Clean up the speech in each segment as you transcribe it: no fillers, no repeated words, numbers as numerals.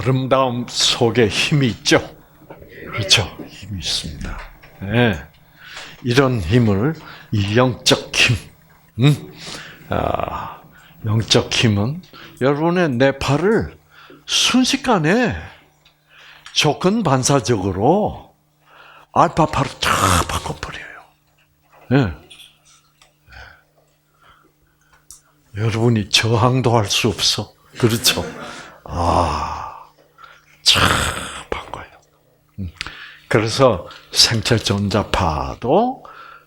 아름다움 속에 힘이 있죠. 그렇죠. 힘이 있습니다. 네. 이런 힘을 이 영적 힘, 영적 힘은 여러분의 뇌파를 순식간에 조건 반사적으로 알파파로 쫙 바꿔버려요. 네. 여러분이 저항도 할 수 없어. 그렇죠? 쫙 바꿔요. 그래서 생체 전자파도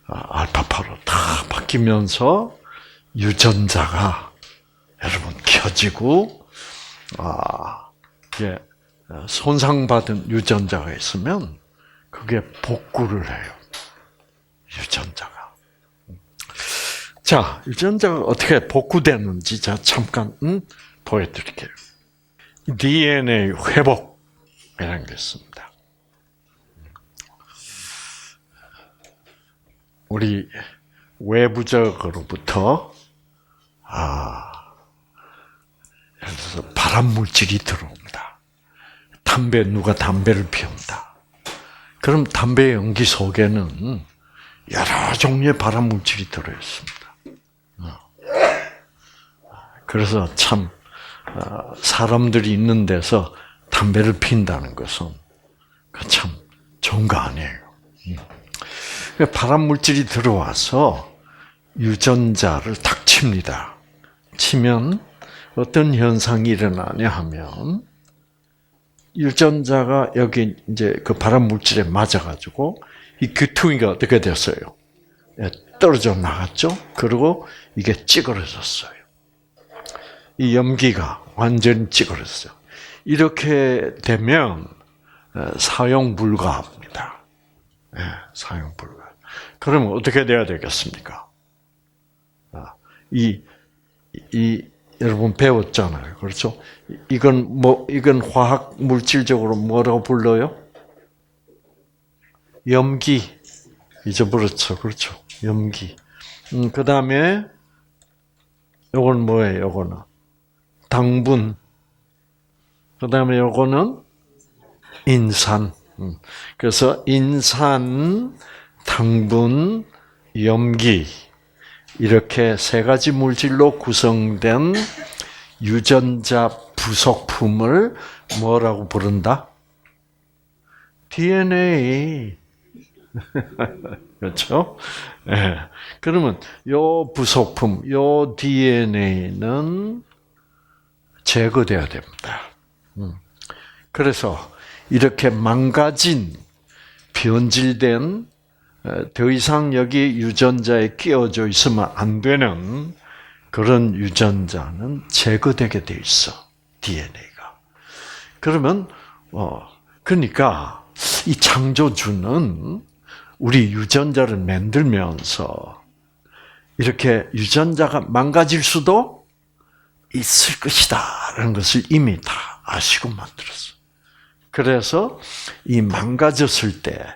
알파파로 다 바뀌면서 유전자가 여러분 켜지고, 이게 손상받은 유전자가 있으면 그게 복구를 해요. 유전자가. 자, 유전자가 어떻게 복구되는지 제가 잠깐 보여드릴게요. DNA 회복이라는 게 있습니다. 우리 외부적으로부터 예를 들어서 발암 물질이 들어옵니다. 누가 담배를 피운다. 그럼 담배 연기 속에는 여러 종류의 발암 물질이 들어 있습니다. 그래서 참 사람들이 있는 데서 담배를 피운다는 것은 참 좋은 거 아니에요. 발암 물질이 들어와서 유전자를 탁 칩니다. 치면 어떤 현상이 일어나냐 하면 유전자가 여기 이제 그 발암 물질에 맞아가지고 이 귀퉁이가 어떻게 됐어요? 떨어져 나갔죠. 그리고 이게 찌그러졌어요. 이 염기가 완전히 찌그러졌어요. 이렇게 되면 사용 불가합니다. 사용 불가. 그러면 어떻게 돼야 되겠습니까? 여러분 배웠잖아요. 그렇죠? 이건 화학 물질적으로 뭐라고 불러요? 염기. 잊어버렸죠. 그렇죠? 염기. 그 다음에 요건 뭐예요? 요거는 당분. 그 다음에 요거는 인산. 그래서 인산, 당분, 염기 이렇게 세 가지 물질로 구성된 유전자 부속품을 뭐라고 부른다? DNA. 그렇죠? 네. 그러면 요 부속품, 요 DNA는 제거돼야 됩니다. 그래서 이렇게 망가진, 변질된, 더 이상 여기 유전자에 끼어져 있으면 안 되는 그런 유전자는 제거되게 돼 있어. DNA가. 그러면, 그러니까 이 창조주는 우리 유전자를 만들면서 이렇게 유전자가 망가질 수도 있을 것이다라는 것을 이미 다 아시고 만들었어. 그래서 이 망가졌을 때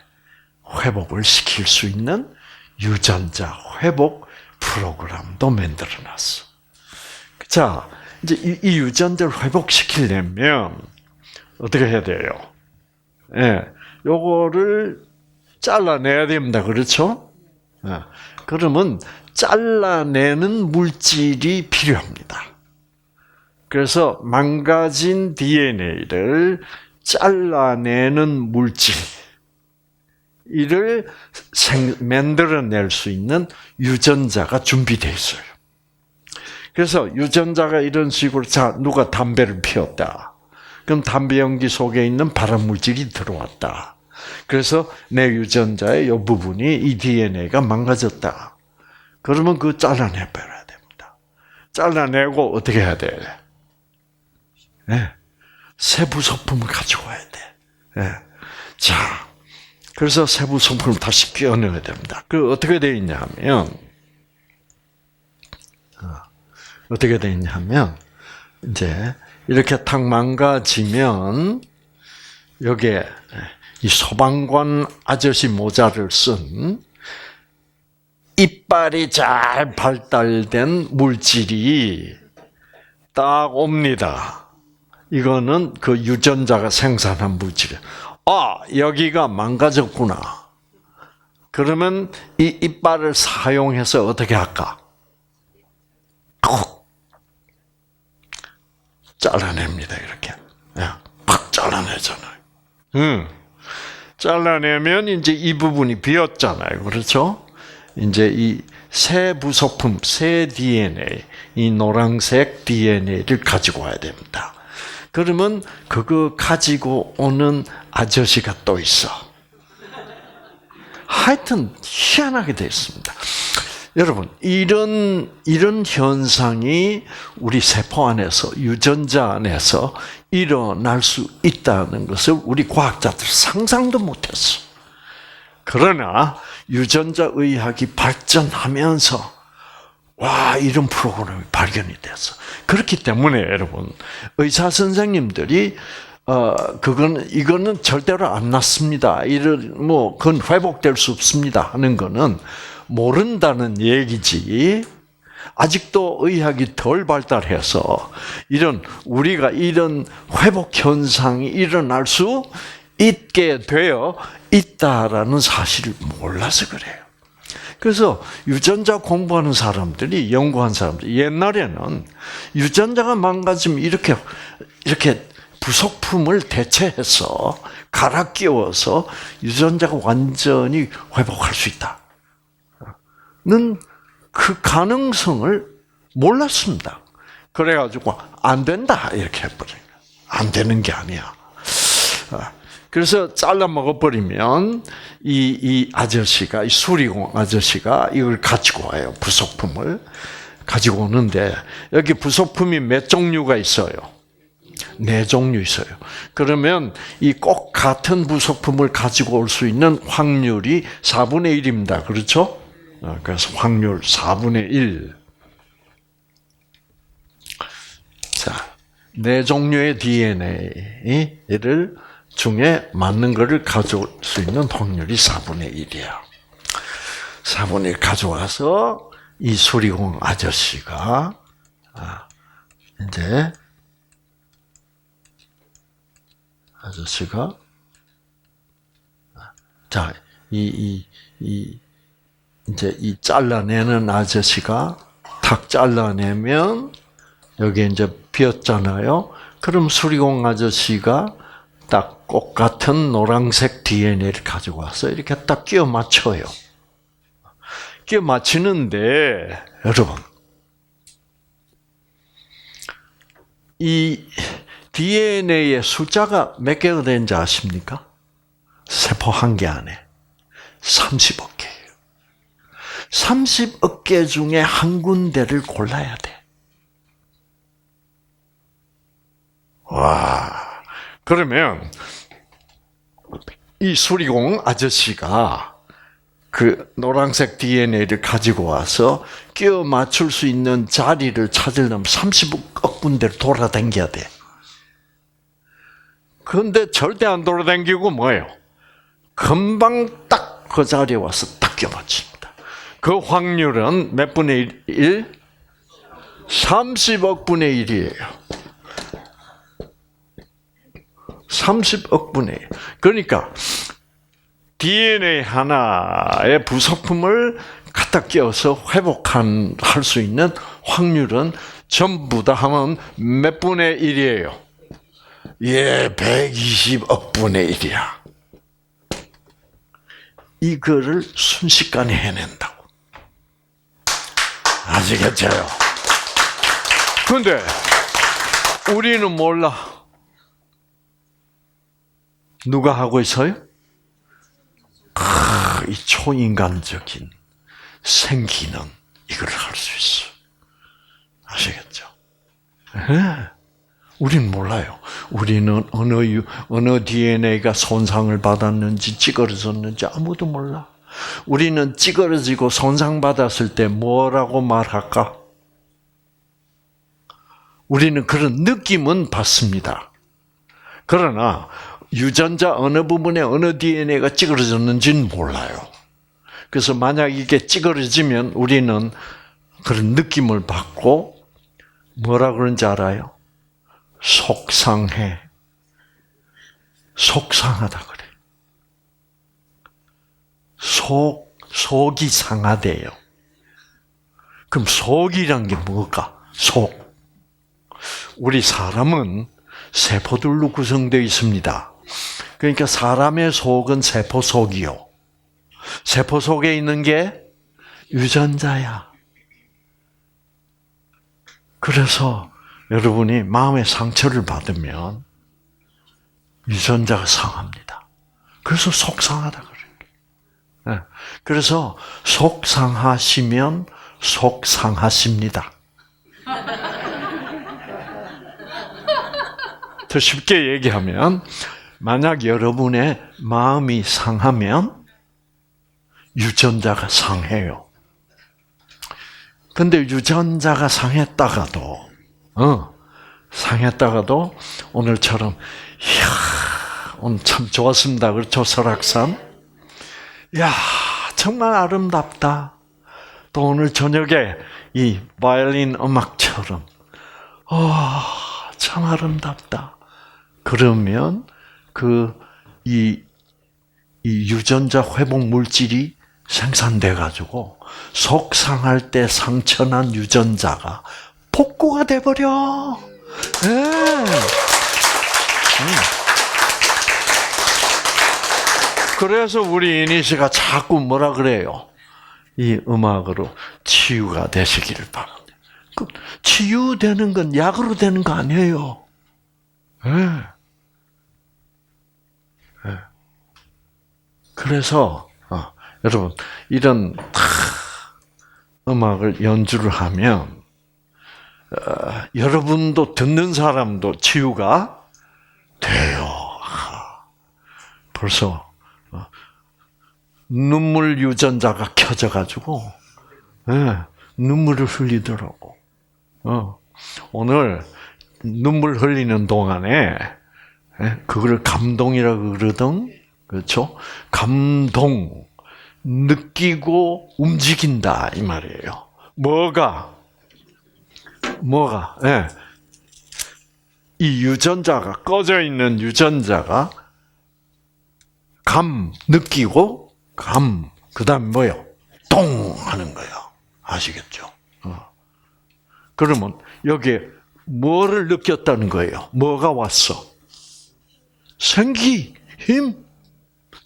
회복을 시킬 수 있는 유전자 회복 프로그램도 만들어놨어. 자, 이제 이 유전자를 회복시키려면 어떻게 해야 돼요? 요거를 잘라내야 됩니다. 그렇죠? 그러면 잘라내는 물질이 필요합니다. 그래서 망가진 DNA를 잘라내는 물질, 이를 만들어낼 수 있는 유전자가 준비되어 있어요. 그래서 유전자가 이런 식으로, 자, 누가 담배를 피웠다. 그럼 담배 연기 속에 있는 발암 물질이 들어왔다. 그래서 내 유전자의 이 부분이 이 DNA가 망가졌다. 그러면 그거 잘라내버려야 됩니다. 잘라내고 어떻게 해야 돼? 세부 소품을 가지고 와야 돼. 자, 그래서 세부 소품을 다시 끼워넣어야 됩니다. 그 어떻게 돼 있냐면, 이제 이렇게 탁 망가지면 여기에 이 소방관 아저씨 모자를 쓴 이빨이 잘 발달된 물질이 딱 옵니다. 이거는 그 유전자가 생산한 물질. 여기가 망가졌구나. 그러면 이 이빨을 사용해서 어떻게 할까? 콕 잘라냅니다. 이렇게. 팍 잘라내잖아요. 잘라내면 이제 이 부분이 비었잖아요. 그렇죠? 이제 이 새 부속품, 새 DNA, 이 노란색 DNA를 가지고 와야 됩니다. 그러면 그거 가지고 오는 아저씨가 또 있어. 하여튼 희한하게 되어 있습니다. 여러분, 이런 현상이 우리 세포 안에서, 유전자 안에서 일어날 수 있다는 것을 우리 과학자들 상상도 못했어. 그러나 유전자 의학이 발전하면서 이런 프로그램이 발견이 됐어. 그렇기 때문에 여러분, 의사 선생님들이 이거는 절대로 안 낫습니다. 그건 회복될 수 없습니다. 하는 거는 모른다는 얘기지. 아직도 의학이 덜 발달해서 우리가 이런 회복 현상이 일어날 수 있게 되어 있다라는 사실을 몰라서 그래요. 그래서 유전자 공부하는 사람들이, 연구한 사람들이 옛날에는 유전자가 망가지면 이렇게 부속품을 대체해서 갈아 끼워서 유전자가 완전히 회복할 수 있다는 그 가능성을 몰랐습니다. 그래가지고 안 된다 이렇게 해버려요. 안 되는 게 아니야. 그래서 잘라 먹어버리면 이 아저씨가, 이 수리공 아저씨가 이걸 가지고 와요. 부속품을 가지고 오는데 여기 부속품이 몇 종류가 있어요? 4종류 있어요. 그러면 이 꼭 같은 부속품을 가지고 올 수 있는 확률이 4분의 1입니다. 그렇죠? 그래서 확률 4분의 1. 자, 4종류의 DNA를 중에 맞는 것을 가져올 수 있는 확률이 4분의 1이야. 4분의 1 가져와서 이 수리공 아저씨가 이제 이제 이 잘라내는 아저씨가 탁 잘라내면 여기 이제 비었잖아요. 그럼 수리공 아저씨가 딱 똑같은 노란색 DNA를 가지고 와서 이렇게 딱 끼워 맞춰요. 끼워 맞추는데 여러분, 이 DNA의 숫자가 몇 개가 되는지 아십니까? 세포 한 개 안에 30억 개예요. 30억 개 중에 한 군데를 골라야 돼. 그러면 이 수리공 아저씨가 그 노란색 DNA를 가지고 와서 끼워 맞출 수 있는 자리를 찾으려면 30억 군데를 돌아다녀야 돼. 그런데 절대 안 돌아다니고 뭐예요? 금방 딱 그 자리에 와서 딱 끼워 맞춥니다. 그 확률은 몇 분의 1? 30억 분의 1이에요. 30억 분의 1. 그러니까 DNA 하나의 부속품을 갖다 끼워서 회복할 수 있는 확률은 전부 다 하면 몇 분의 1이에요? 120억 분의 1이야. 이거를 순식간에 해낸다고. 아시겠죠? 그런데 우리는 몰라. 누가 하고 있어요? 이 초인간적인 생기는 이걸 할 수 있어. 아시겠죠? 우리는 몰라요. 우리는 어느 DNA가 손상을 받았는지 찌그러졌는지 아무도 몰라. 우리는 찌그러지고 손상받았을 때 뭐라고 말할까? 우리는 그런 느낌은 받습니다. 그러나 유전자 어느 부분에 어느 DNA가 찌그러졌는지는 몰라요. 그래서 만약 이게 찌그러지면 우리는 그런 느낌을 받고 뭐라 그런지 알아요? 속상해. 속상하다 그래. 속이 상하대요. 그럼 속이란 게 뭘까? 속. 우리 사람은 세포들로 구성되어 있습니다. 그러니까 사람의 속은 세포 속이요. 세포 속에 있는 게 유전자야. 그래서 여러분이 마음의 상처를 받으면 유전자가 상합니다. 그래서 속상하다 그래요. 그래서 속상하시면 속상하십니다. 더 쉽게 얘기하면 만약 여러분의 마음이 상하면 유전자가 상해요. 근데 유전자가 상했다가도 오늘처럼 이야, 오늘 참 좋았습니다. 그렇죠? 설악산. 이야, 정말 아름답다. 또 오늘 저녁에 이 바이올린 음악처럼 참 아름답다. 그러면 이 유전자 회복 물질이 생산돼 가지고 속상할 때 상처난 유전자가 복구가 돼 버려. 네. 그래서 우리 이니 씨가 자꾸 뭐라 그래요? 이 음악으로 치유가 되시기를 바랍니다. 그 치유되는 건 약으로 되는 거 아니에요. 네. 그래서 여러분 이런 음악을 연주를 하면 여러분도 듣는 사람도 치유가 돼요. 벌써 눈물 유전자가 켜져가지고 눈물을 흘리더라고. 오늘 눈물 흘리는 동안에 그걸 감동이라고 그러던 그렇죠? 감동 느끼고 움직인다 이 말이에요. 뭐가? 이 유전자가 꺼져 있는 유전자가 감 느끼고 그다음 뭐요? 똥 하는 거예요. 아시겠죠? 그러면 여기에 뭐를 느꼈다는 거예요? 뭐가 왔어? 생기, 힘,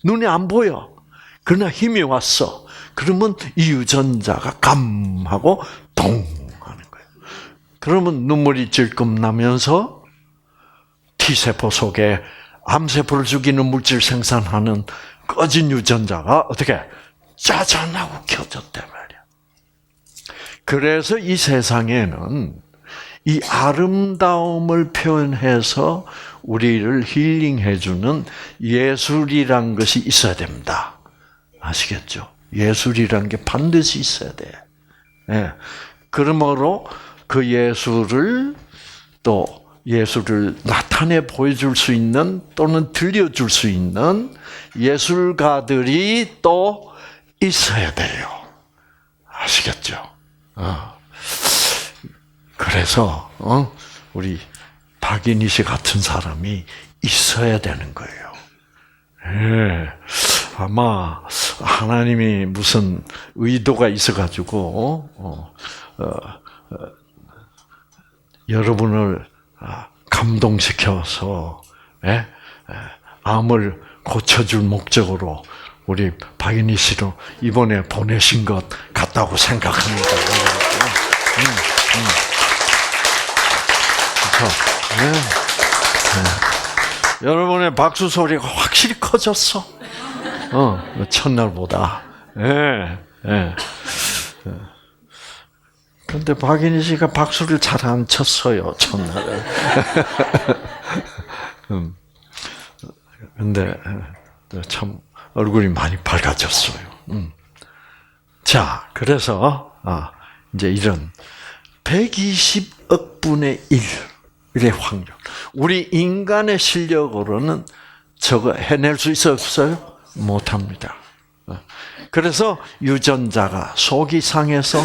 눈에 안 보여. 그러나 힘이 왔어. 그러면 이 유전자가 감하고 동 하는 거예요. 그러면 눈물이 질끔 나면서 T세포 속에 암세포를 죽이는 물질 생산하는 꺼진 유전자가 어떻게 짜잔 하고 켜졌단 말이야. 그래서 이 세상에는 이 아름다움을 표현해서 우리를 힐링해주는 예술이란 것이 있어야 됩니다. 아시겠죠? 예술이란 게 반드시 있어야 돼. 네. 그러므로 그 예술을 나타내 보여줄 수 있는 또는 들려줄 수 있는 예술가들이 또 있어야 돼요. 아시겠죠? 그래서 우리 박인희 씨 같은 사람이 있어야 되는 거예요. 네. 아마 하나님이 무슨 의도가 있어가지고 여러분을 감동시켜서 암을 고쳐줄 목적으로 우리 박인희 씨로 이번에 보내신 것 같다고 생각합니다. 그렇죠? 여러분의 박수 소리가 확실히 커졌어. 첫날보다. 그런데 박인희 씨가 박수를 잘 안 쳤어요, 첫날에. 근데 참 얼굴이 많이 밝아졌어요. 자, 그래서 이제 이런 120억 분의 1의 확률. 우리 인간의 실력으로는 저거 해낼 수 있었어요? 못합니다. 그래서 유전자가 속이 상해서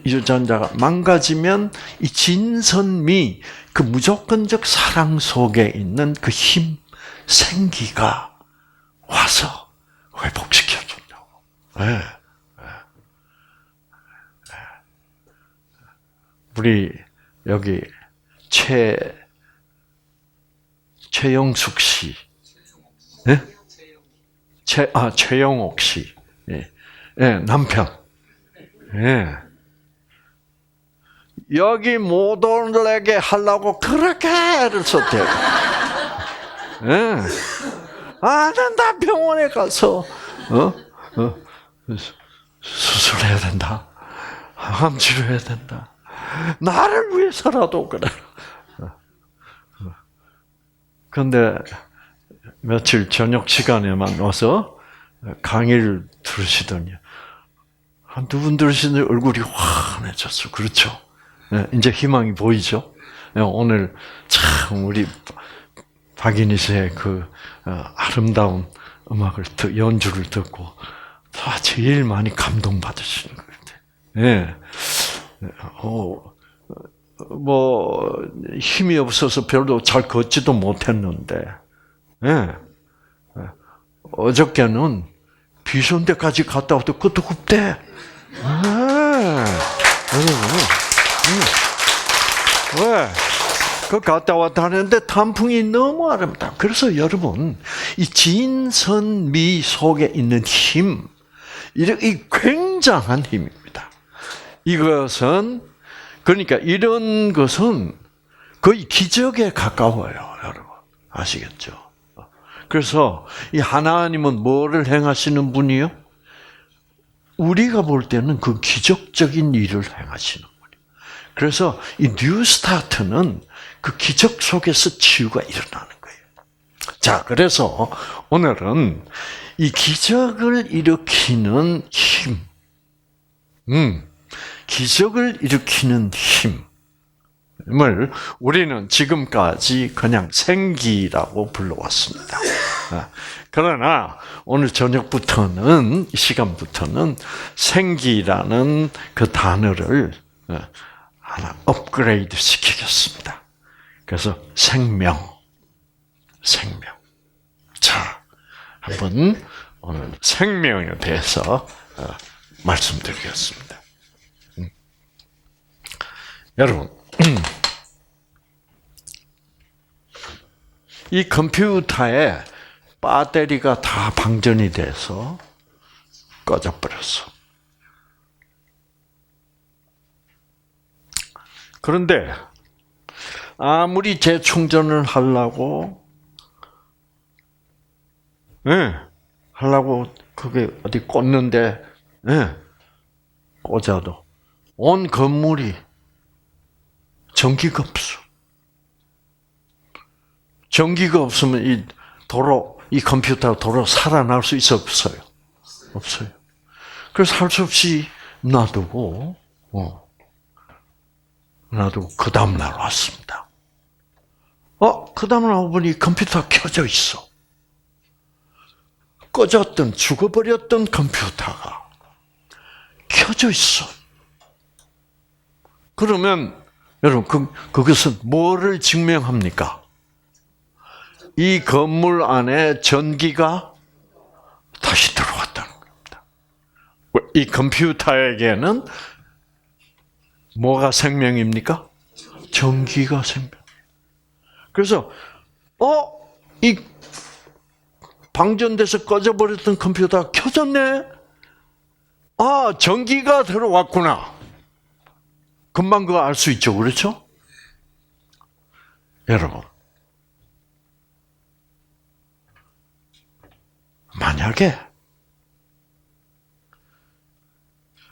유전자가 망가지면 이 진선미, 그 무조건적 사랑 속에 있는 그 힘, 생기가 와서 회복시켜준다고. 네. 우리 여기 최영숙 씨, 네? 최영옥 씨, 예, 예, 남편, 예. 여기 못 오게 하려고 그렇게 애를 썼대요. 예. 나 병원에 가서 수술해야 된다, 암 치료해야 된다. 나를 위해서라도 그래. 그런데 며칠 저녁 시간에만 와서 강의를 들으시더니 한두 분 들으시더니 얼굴이 환해졌어. 그렇죠? 네, 이제 희망이 보이죠? 네, 오늘 참 우리 박인희 씨의 그 아름다운 음악을 연주를 듣고 제일 많이 감동받으시는 것 같아요. 네. 뭐 힘이 없어서 별로 잘 걷지도 못했는데, 예. 어저께는 비선대까지 갔다 와도 그것도 굽대. 왜? 그 갔다 왔다 하는데 단풍이 너무 아름다. 그래서 여러분, 이 진선미 속에 있는 힘, 이 굉장한 힘입니다. 이것은, 그러니까 이런 것은 거의 기적에 가까워요, 여러분. 아시겠죠? 그래서 이 하나님은 뭐를 행하시는 분이요? 우리가 볼 때는 그 기적적인 일을 행하시는 분이에요. 그래서 이 뉴스타트는 그 기적 속에서 치유가 일어나는 거예요. 자, 그래서 오늘은 이 기적을 일으키는 힘, 기적을 일으키는 힘을 우리는 지금까지 그냥 생기라고 불러왔습니다. 그러나 오늘 저녁부터는, 이 시간부터는 생기라는 그 단어를 하나 업그레이드 시키겠습니다. 그래서 생명. 자, 한번 오늘 생명에 대해서 말씀드리겠습니다. 여러분, 이 컴퓨터에 배터리가 다 방전이 돼서 꺼져버렸어. 그런데 아무리 재충전을 하려고 그게 어디 꽂는데 꽂아도 온 건물이 전기가 없어. 전기가 없으면 이 컴퓨터 도로 살아날 수 있어, 없어요? 없어요. 그래서 할 수 없이 놔두고 그 다음날 왔습니다. 그 다음날 오보니 컴퓨터가 켜져 있어. 꺼졌던, 죽어버렸던 컴퓨터가 켜져 있어. 그러면 여러분, 그것은 뭐를 증명합니까? 이 건물 안에 전기가 다시 들어왔다는 겁니다. 이 컴퓨터에게는 뭐가 생명입니까? 전기가 생명. 그래서 이 방전돼서 꺼져버렸던 컴퓨터가 켜졌네? 전기가 들어왔구나. 금방 그거 알 수 있죠, 그렇죠? 여러분, 만약에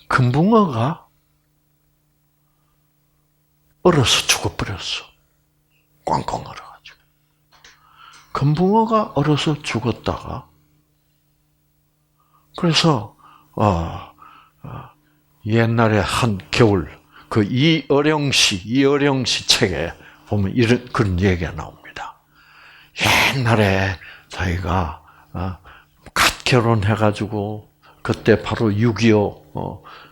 금붕어가 얼어서 죽어버렸어. 꽝꽝 얼어가지고. 금붕어가 얼어서 죽었다가, 그래서 옛날에 한 겨울 그 이어령 씨 책에 보면 그런 얘기가 나옵니다. 옛날에 자기가 갓 결혼해가지고 그때 바로 6.25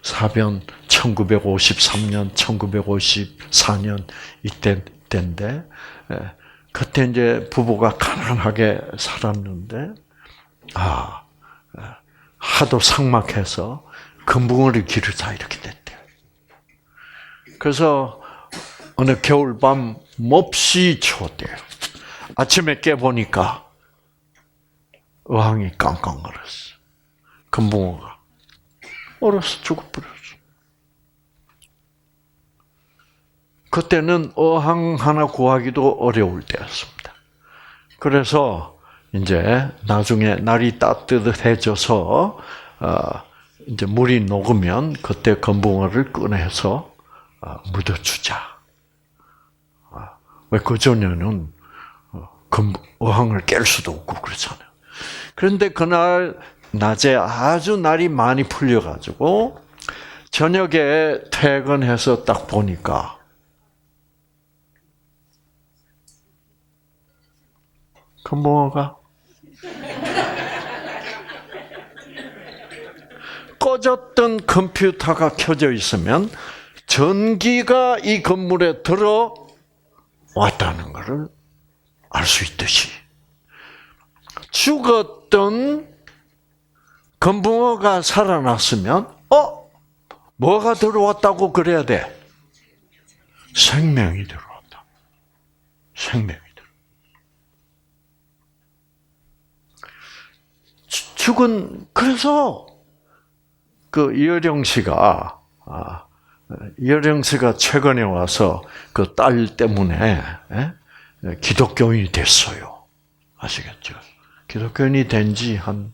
사변 1953년, 1954년 이때인데 그때 이제 부부가 가난하게 살았는데 하도 삭막해서 금붕어리 기르자 이렇게 됐대요. 그래서 어느 겨울밤 몹시 추웠대요. 아침에 깨보니까 어항이 깡깡 얼었어. 금붕어가 얼어서 죽어버렸어. 그때는 어항 하나 구하기도 어려울 때였습니다. 그래서 이제 나중에 날이 따뜻해져서 이제 물이 녹으면 그때 금붕어를 꺼내서 묻어주자. 왜 그전에는 어항을 깰 수도 없고 그렇잖아요. 그런데 그날 낮에 아주 날이 많이 풀려가지고 저녁에 퇴근해서 딱 보니까 금붕어가 꺼졌던 컴퓨터가 켜져 있으면 전기가 이 건물에 들어왔다는 것을 알 수 있듯이 죽었던 금붕어가 살아났으면 뭐가 들어왔다고 그래야 돼? 생명이 들어왔다. 생명이 들어왔다. 그래서 그 이어령 씨가 최근에 와서 그 딸 때문에 기독교인이 됐어요. 아시겠죠? 기독교인이 된 지 한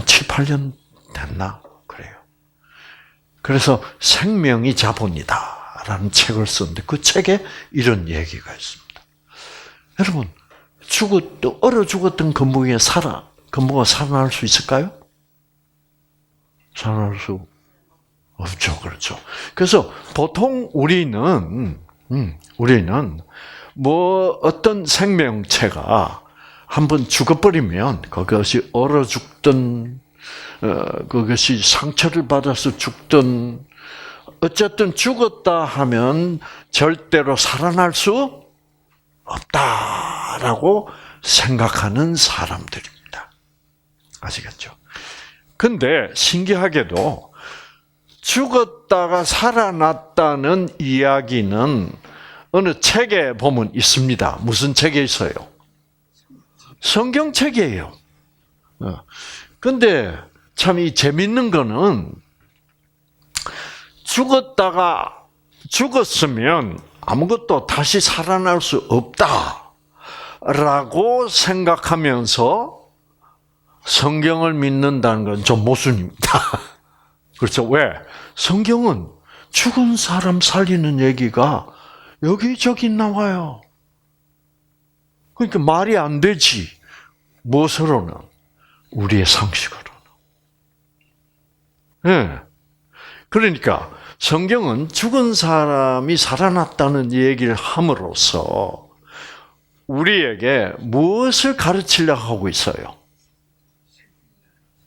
7, 8년 됐나? 그래요. 그래서 생명이 자본이다 라는 책을 썼는데 그 책에 이런 얘기가 있습니다. 여러분, 얼어 죽었던 금붕어가 살아날 수 있을까요? 살아날 수 없죠. 그렇죠. 그래서 보통 우리는 어떤 생명체가 한번 죽어버리면 그것이 얼어 죽든 그것이 상처를 받아서 죽든 어쨌든 죽었다 하면 절대로 살아날 수 없다라고 생각하는 사람들입니다. 아시겠죠? 근데 신기하게도 죽었다가 살아났다는 이야기는 어느 책에 보면 있습니다. 무슨 책에 있어요? 성경책이에요. 근데 참 이 재밌는 거는 죽었으면 아무것도 다시 살아날 수 없다라고 생각하면서 성경을 믿는다는 건 좀 모순입니다. 그렇죠? 왜? 성경은 죽은 사람 살리는 얘기가 여기저기 나와요. 그러니까 말이 안 되지. 무엇으로는? 우리의 상식으로는. 네. 그러니까 성경은 죽은 사람이 살아났다는 얘기를 함으로써 우리에게 무엇을 가르치려고 하고 있어요?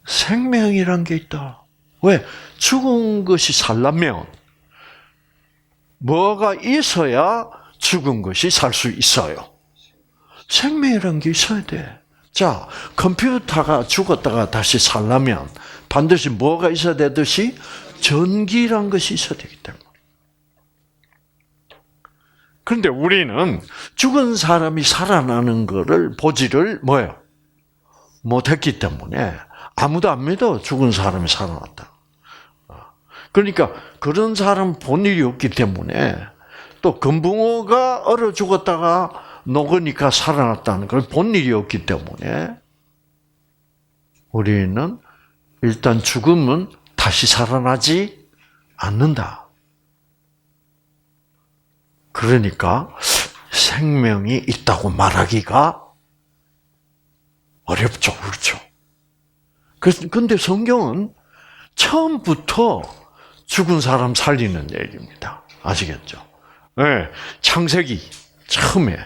생명이란 게 있다. 왜? 죽은 것이 살려면 뭐가 있어야 죽은 것이 살 수 있어요? 생명이란 게 있어야 돼. 자, 컴퓨터가 죽었다가 다시 살려면 반드시 뭐가 있어야 되듯이 전기란 것이 있어야 되기 때문에. 그런데 우리는 죽은 사람이 살아나는 것을 보지를 못했기 때문에 아무도 안 믿어. 죽은 사람이 살아났다. 그러니까 그런 사람 본 일이 없기 때문에 또 금붕어가 얼어 죽었다가 녹으니까 살아났다는 걸 본 일이 없기 때문에 우리는 일단 죽으면 다시 살아나지 않는다. 그러니까 생명이 있다고 말하기가 어렵죠. 그렇죠? 그런데 성경은 처음부터 죽은 사람 살리는 얘기입니다. 아시겠죠? 네, 창세기 처음에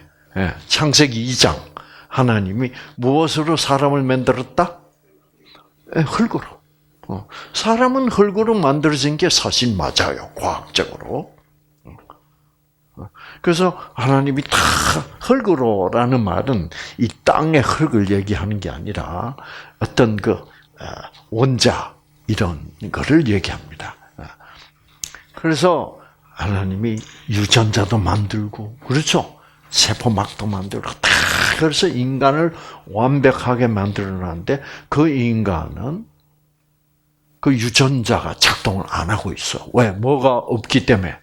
창세기 2장 하나님이 무엇으로 사람을 만들었다? 흙으로. 사람은 흙으로 만들어진 게 사실 맞아요, 과학적으로. 그래서 하나님이 다 흙으로라는 말은 이 땅의 흙을 얘기하는 게 아니라 어떤 그 원자 이런 거를 얘기합니다. 그래서 하나님이 유전자도 만들고, 그렇죠? 세포막도 만들고, 다 그래서 인간을 완벽하게 만들어놨는데 그 인간은 그 유전자가 작동을 안 하고 있어. 왜? 뭐가 없기 때문에.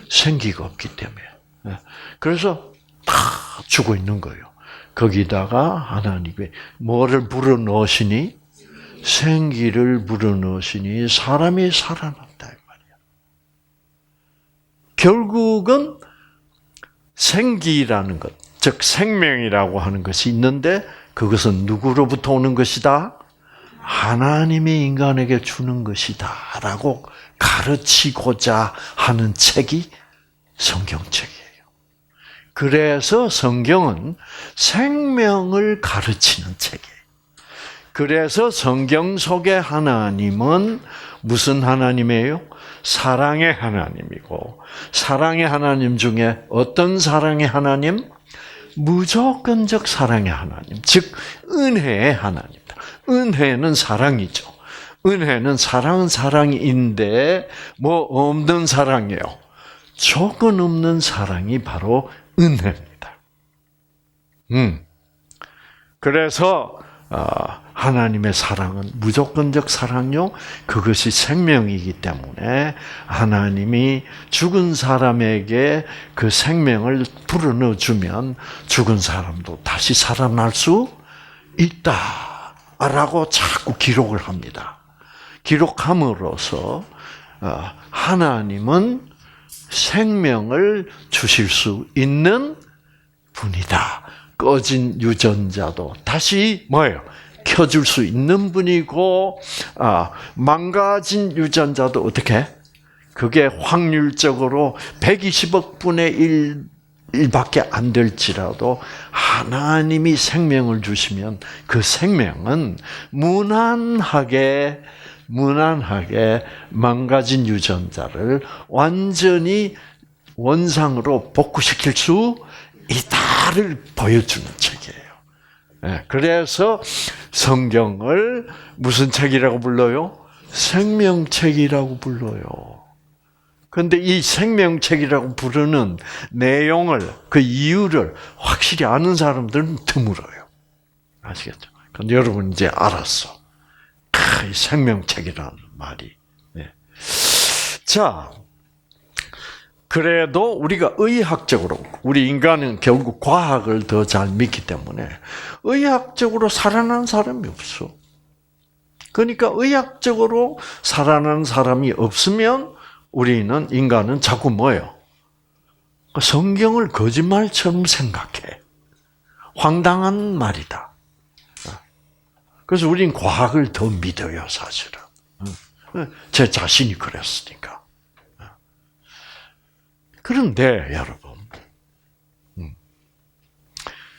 생기가 없기 때문에. 그래서 다 죽어 있는 거예요. 거기다가 하나님이 뭐를 불어넣으시니? 생기를 불어넣으시니 사람이 살아난다 이 말이야. 결국은 생기라는 것, 즉 생명이라고 하는 것이 있는데 그것은 누구로부터 오는 것이다? 하나님이 인간에게 주는 것이다라고 가르치고자 하는 책이 성경책이에요. 그래서 성경은 생명을 가르치는 책이에요. 그래서 성경 속의 하나님은 무슨 하나님이에요? 사랑의 하나님이고, 사랑의 하나님 중에 어떤 사랑의 하나님? 무조건적 사랑의 하나님, 즉 은혜의 하나님이다. 은혜는 사랑이죠. 은혜는 사랑은 사랑인데 뭐 없는 사랑이에요. 조건 없는 사랑이 바로 은혜입니다. 그래서 하나님의 사랑은 무조건적 사랑요. 그것이 생명이기 때문에 하나님이 죽은 사람에게 그 생명을 불어넣어 주면 죽은 사람도 다시 살아날 수 있다라고 자꾸 기록을 합니다. 기록함으로써 하나님은 생명을 주실 수 있는 분이다. 꺼진 유전자도 다시 뭐예요? 켜줄 수 있는 분이고, 망가진 유전자도 어떻게? 그게 확률적으로 120억 분의 1밖에 안 될지라도 하나님이 생명을 주시면 그 생명은 무난하게 망가진 유전자를 완전히 원상으로 복구시킬 수 있다를 보여주는 책이에요. 그래서 성경을 무슨 책이라고 불러요? 생명책이라고 불러요. 그런데 이 생명책이라고 부르는 내용을, 그 이유를 확실히 아는 사람들은 드물어요. 아시겠죠? 근데 여러분 이제 알았어. 이 생명책이라는 말이. 자, 그래도 우리가 의학적으로, 우리 인간은 결국 과학을 더 잘 믿기 때문에 의학적으로 살아난 사람이 없어. 그러니까 의학적으로 살아난 사람이 없으면 우리는, 인간은 자꾸 뭐예요? 성경을 거짓말처럼 생각해. 황당한 말이다. 그래서 우리는 과학을 더 믿어요, 사실은. 제 자신이 그랬으니까. 그런데 여러분,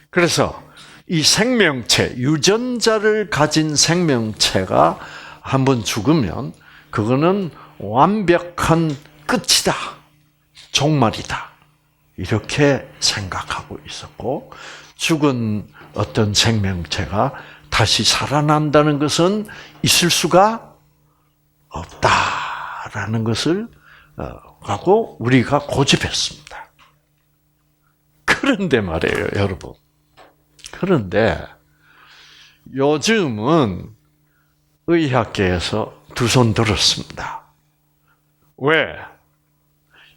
그래서 이 생명체, 유전자를 가진 생명체가 한번 죽으면 그거는 완벽한 끝이다, 종말이다, 이렇게 생각하고 있었고, 죽은 어떤 생명체가 다시 살아난다는 것은 있을 수가 없다라는 것을 하고 우리가 고집했습니다. 그런데 말이에요, 여러분. 그런데 요즘은 의학계에서 두 손 들었습니다. 왜?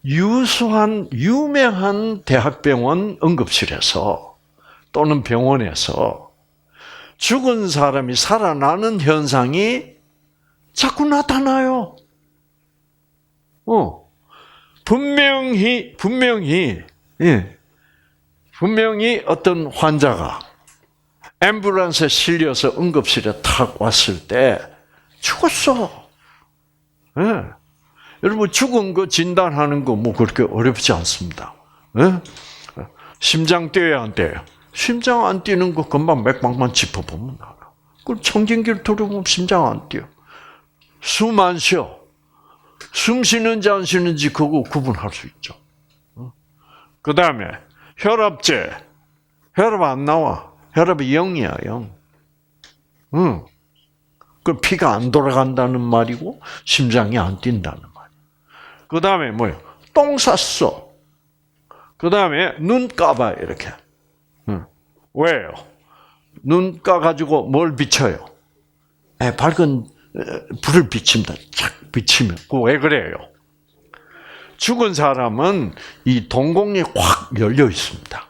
유명한 대학병원 응급실에서 또는 병원에서 죽은 사람이 살아나는 현상이 자꾸 나타나요. 분명히 어떤 환자가 앰뷸런스에 실려서 응급실에 탁 왔을 때 죽었어. 여러분, 죽은 거 진단하는 거 뭐 그렇게 어렵지 않습니다. 심장 뛰어야 안 뛰어요? 심장 안 뛰는 거 금방 맥박만 짚어보면 나가. 그 청진기를 들어보면 심장 안 뛰어. 숨 안 쉬어. 숨 쉬는지 안 쉬는지 그거 구분할 수 있죠. 그 다음에 혈압제. 혈압 안 나와. 혈압이 0이야, 0. 그 피가 안 돌아간다는 말이고 심장이 안 뛴다는 말이야. 그 다음에 뭐예요? 똥 쌌어. 그 다음에 눈 감아 이렇게. 왜요? 눈 감아가지고 뭘 비춰요? 밝은 불을 비칩니다. 착 비치면. 왜 그래요? 죽은 사람은 이 동공이 확 열려 있습니다.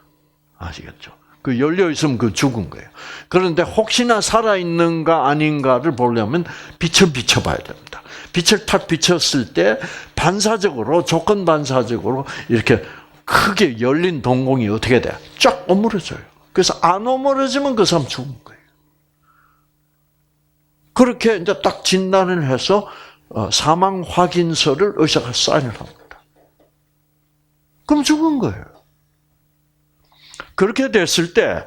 아시겠죠? 그 열려 있으면 그 죽은 거예요. 그런데 혹시나 살아있는가 아닌가를 보려면 빛을 비춰봐야 됩니다. 빛을 탁 비쳤을 때 반사적으로, 조건 반사적으로 이렇게 크게 열린 동공이 어떻게 돼? 쫙 오므려져요. 그래서 안 오므려지면 그 사람 죽은 거예요. 그렇게 이제 딱 진단을 해서 사망 확인서를 의사가 사인을 합니다. 그럼 죽은 거예요. 그렇게 됐을 때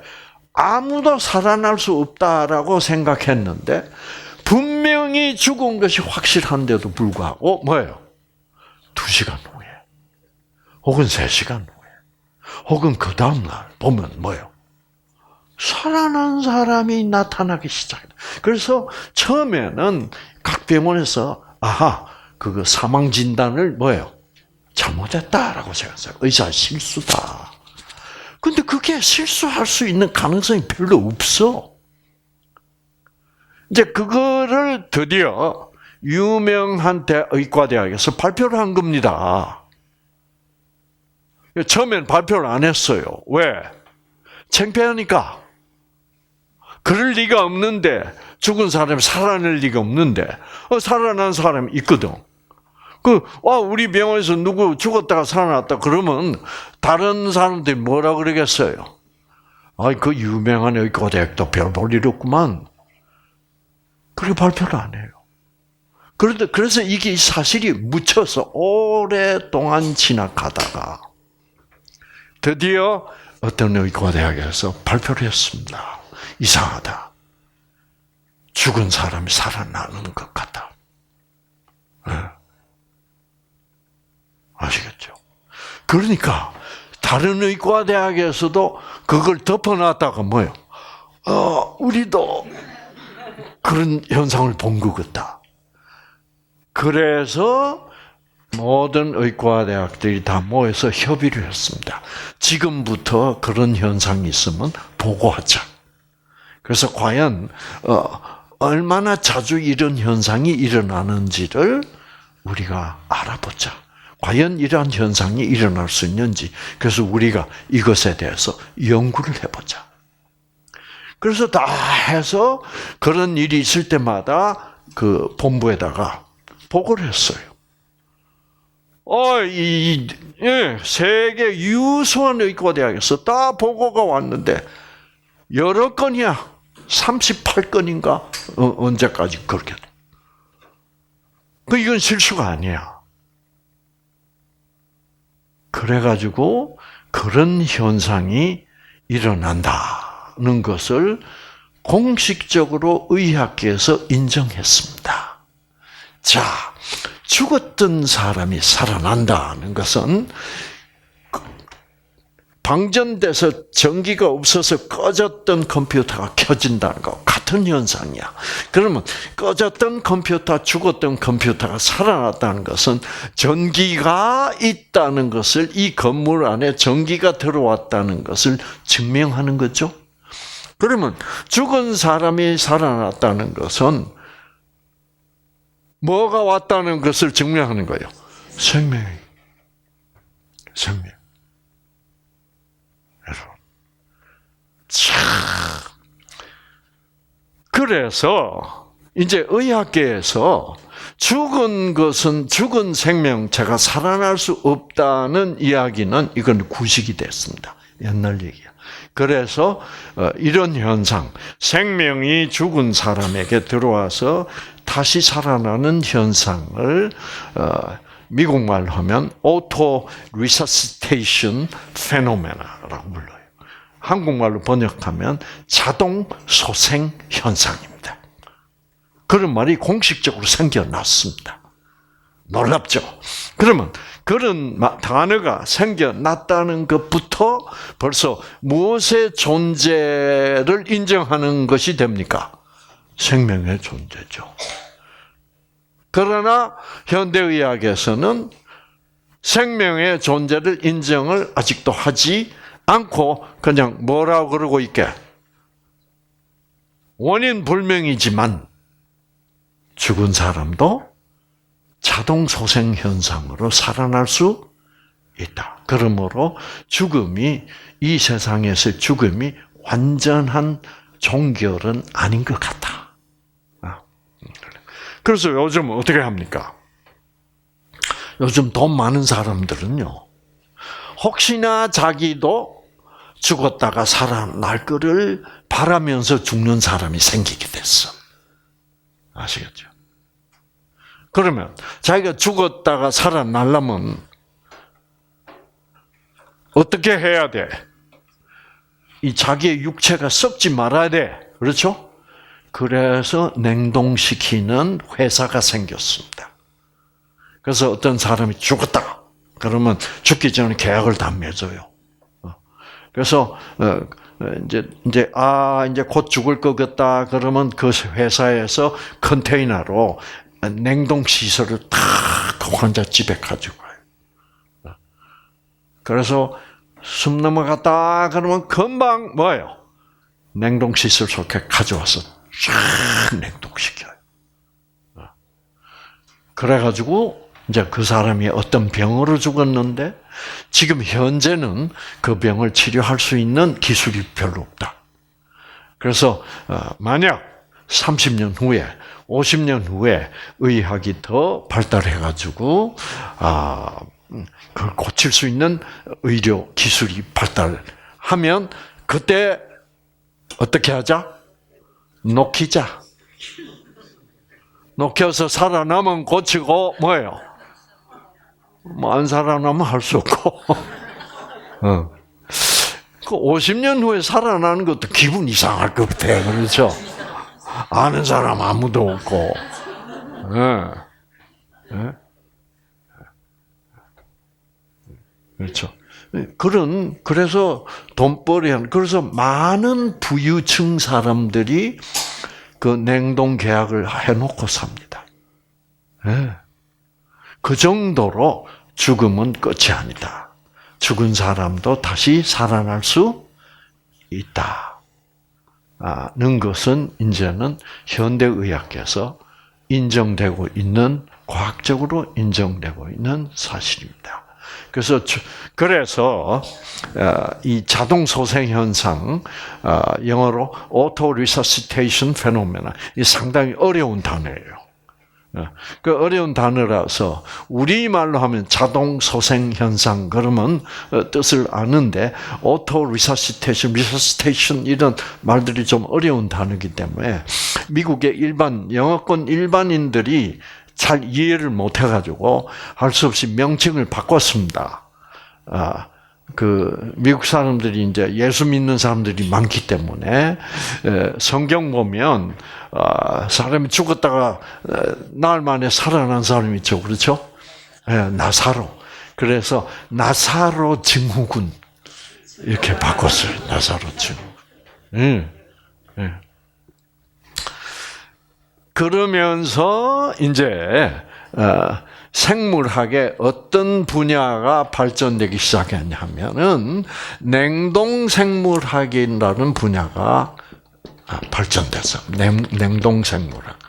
아무도 살아날 수 없다라고 생각했는데 분명히 죽은 것이 확실한데도 불구하고 뭐예요? 2시간 후에 혹은 3시간 후에 혹은 그 다음날 보면 뭐예요? 살아난 사람이 나타나기 시작해요. 그래서 처음에는 각 병원에서 그거 사망 진단을 뭐예요? 잘못했다라고 생각했어요. 의사 실수다. 근데 그게 실수할 수 있는 가능성이 별로 없어. 이제 그거를 드디어 유명한 의과대학에서 발표를 한 겁니다. 처음엔 발표를 안 했어요. 왜? 창피하니까. 그럴 리가 없는데, 죽은 사람이 살아날 리가 없는데, 살아난 사람이 있거든. 우리 병원에서 누구 죽었다가 살아났다 그러면 다른 사람들이 뭐라 그러겠어요? 그 유명한 의과대학도 별 볼 일 없구만. 그렇게 발표를 안 해요. 그래서 이게 사실이 묻혀서 오랫동안 지나가다가 드디어 어떤 의과대학에서 발표를 했습니다. 이상하다. 죽은 사람이 살아나는 것 같다. 아시겠죠? 그러니까 다른 의과대학에서도 그걸 덮어놨다가 뭐예요? 우리도 그런 현상을 본 것 같다. 그래서 모든 의과대학들이 다 모여서 협의를 했습니다. 지금부터 그런 현상이 있으면 보고하자. 그래서 과연 얼마나 자주 이런 현상이 일어나는지를 우리가 알아보자. 과연 이러한 현상이 일어날 수 있는지. 그래서 우리가 이것에 대해서 연구를 해보자. 그래서 다 해서 그런 일이 있을 때마다 그 본부에다가 보고를 했어요. 세계 유수한 의과대학에서 다 보고가 왔는데 여러 건이야. 38건인가? 언제까지 그렇게. 이건 실수가 아니야. 그래가지고 그런 현상이 일어난다는 것을 공식적으로 의학계에서 인정했습니다. 자, 죽었던 사람이 살아난다는 것은 방전돼서 전기가 없어서 꺼졌던 컴퓨터가 켜진다는 것 같은 현상이야. 그러면 꺼졌던 컴퓨터, 죽었던 컴퓨터가 살아났다는 것은 전기가 있다는 것을, 이 건물 안에 전기가 들어왔다는 것을 증명하는 거죠. 그러면 죽은 사람이 살아났다는 것은 뭐가 왔다는 것을 증명하는 거예요? 생명. 그래서 이제 의학계에서 죽은 것은, 죽은 생명체가 살아날 수 없다는 이야기는 이건 구식이 됐습니다. 옛날 얘기야. 그래서 이런 현상, 생명이 죽은 사람에게 들어와서 다시 살아나는 현상을 미국 말로 하면 auto resuscitation phenomena라고 불러요. 한국말로 번역하면 자동 소생 현상입니다. 그런 말이 공식적으로 생겨났습니다. 놀랍죠? 그러면 그런 단어가 생겨났다는 것부터 벌써 무엇의 존재를 인정하는 것이 됩니까? 생명의 존재죠. 그러나 현대의학에서는 생명의 존재를 인정을 아직도 하지 않고 그냥 뭐라고 그러고 있게? 원인 불명이지만 죽은 사람도 자동 소생 현상으로 살아날 수 있다. 그러므로 이 세상에서의 죽음이 완전한 종결은 아닌 것 같다. 그래서 요즘 어떻게 합니까? 요즘 돈 많은 사람들은요, 혹시나 자기도 죽었다가 살아날 거를 바라면서 죽는 사람이 생기게 됐어. 아시겠죠? 그러면 자기가 죽었다가 살아나려면 어떻게 해야 돼? 이 자기의 육체가 썩지 말아야 돼. 그렇죠? 그래서 냉동시키는 회사가 생겼습니다. 그래서 어떤 사람이 죽었다. 그러면 죽기 전에 계약을 다 맺어요. 그래서 이제 곧 죽을 거겠다. 그러면 그 회사에서 컨테이너로 냉동 시설을 다 환자 집에 가지고 가요. 그래서 숨 넘어갔다 그러면 금방 뭐예요? 냉동 시설 속에 가져와서 쫙 냉동시켜요. 그래가지고 이제 그 사람이 어떤 병으로 죽었는데 지금 현재는 그 병을 치료할 수 있는 기술이 별로 없다. 그래서 만약 30년 후에 50년 후에 의학이 더 발달해가지고 그걸 고칠 수 있는 의료 기술이 발달하면 그때 어떻게 하자? 녹이자. 녹여서 살아남은 고치고 뭐예요? 안 살아나면 할 수 없고. 그 50년 후에 살아나는 것도 기분 이상할 것 같아요. 그렇죠? 아는 사람 아무도 없고. 그렇죠. 그래서 그래서 많은 부유층 사람들이 그 냉동 계약을 해놓고 삽니다. 그 정도로 죽음은 끝이 아니다. 죽은 사람도 다시 살아날 수 있다는 것은 이제는 현대의학에서 인정되고 있는, 과학적으로 인정되고 있는 사실입니다. 그래서 이 자동 소생 현상, 영어로 auto resuscitation phenomena, 이 상당히 어려운 단어예요. 그 어려운 단어라서 우리말로 하면 자동 소생 현상 그러면 뜻을 아는데 auto resuscitation 이런 말들이 좀 어려운 단어이기 때문에 미국의 영어권 일반인들이 잘 이해를 못 해가지고 할 수 없이 명칭을 바꿨습니다. 미국 사람들이 이제 예수 믿는 사람들이 많기 때문에 성경 보면 사람이 죽었다가 나흘 만에 살아난 사람이 있죠, 그렇죠? 나사로. 그래서 나사로 증후군 이렇게 바꿨어요. 나사로 증후군. 그러면서 이제 생물학의 어떤 분야가 발전되기 시작했냐면은 냉동 생물학이라는 분야가 발전됐어. 냉동 생물학.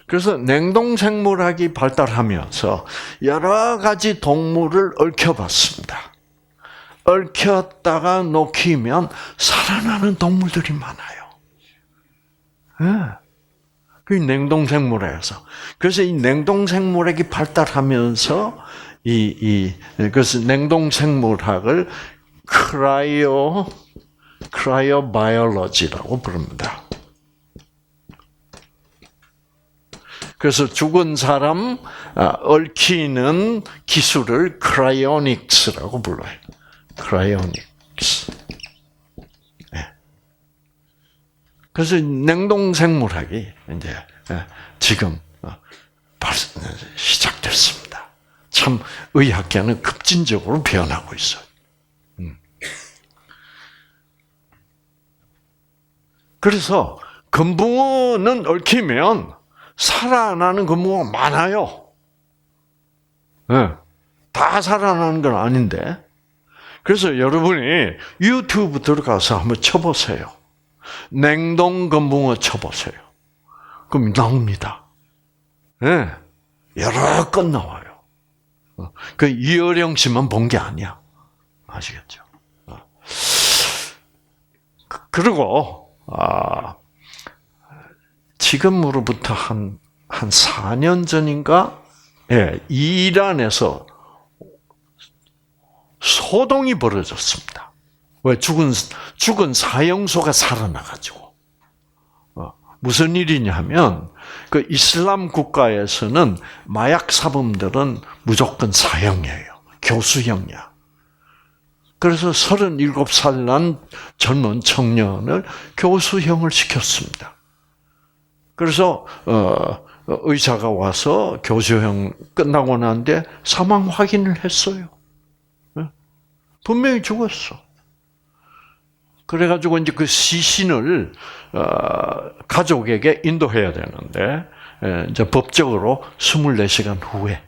그래서 냉동 생물학이 발달하면서 여러 가지 동물을 얽혀봤습니다. 얽혔다가 녹이면 살아나는 동물들이 많아요. 그 냉동생물학에서. 그래서 이 냉동생물학이 발달하면서 그래서 냉동생물학을 크라이오바이올로지라고 부릅니다. 그래서 죽은 사람 얽히는 기술을 크라이오닉스라고 불러요. 크라이오닉스. 그래서 냉동 생물학이 이제 지금 시작됐습니다. 참 의학계는 급진적으로 변하고 있어요. 그래서 금붕어는 얽히면 살아나는 금붕어가 많아요. 네. 다 살아나는 건 아닌데. 그래서 여러분이 유튜브 들어가서 한번 쳐보세요. 냉동 금붕어 쳐보세요. 그럼 나옵니다. 네. 여러 건 나와요. 그 이어령 씨만 본 게 아니야. 아시겠죠? 그리고 지금으로부터 한 4년 전인가, 이란에서 소동이 벌어졌습니다. 왜 죽은 사형소가 살아나가지고. 무슨 일이냐면, 그 이슬람 국가에서는 마약 사범들은 무조건 사형이에요. 교수형이야. 그래서 37살 난 젊은 청년을 교수형을 시켰습니다. 그래서 의사가 와서 교수형 끝나고 난데 사망 확인을 했어요. 분명히 죽었어. 그래가지고 이제 그 시신을 가족에게 인도해야 되는데 이제 법적으로 24시간 후에.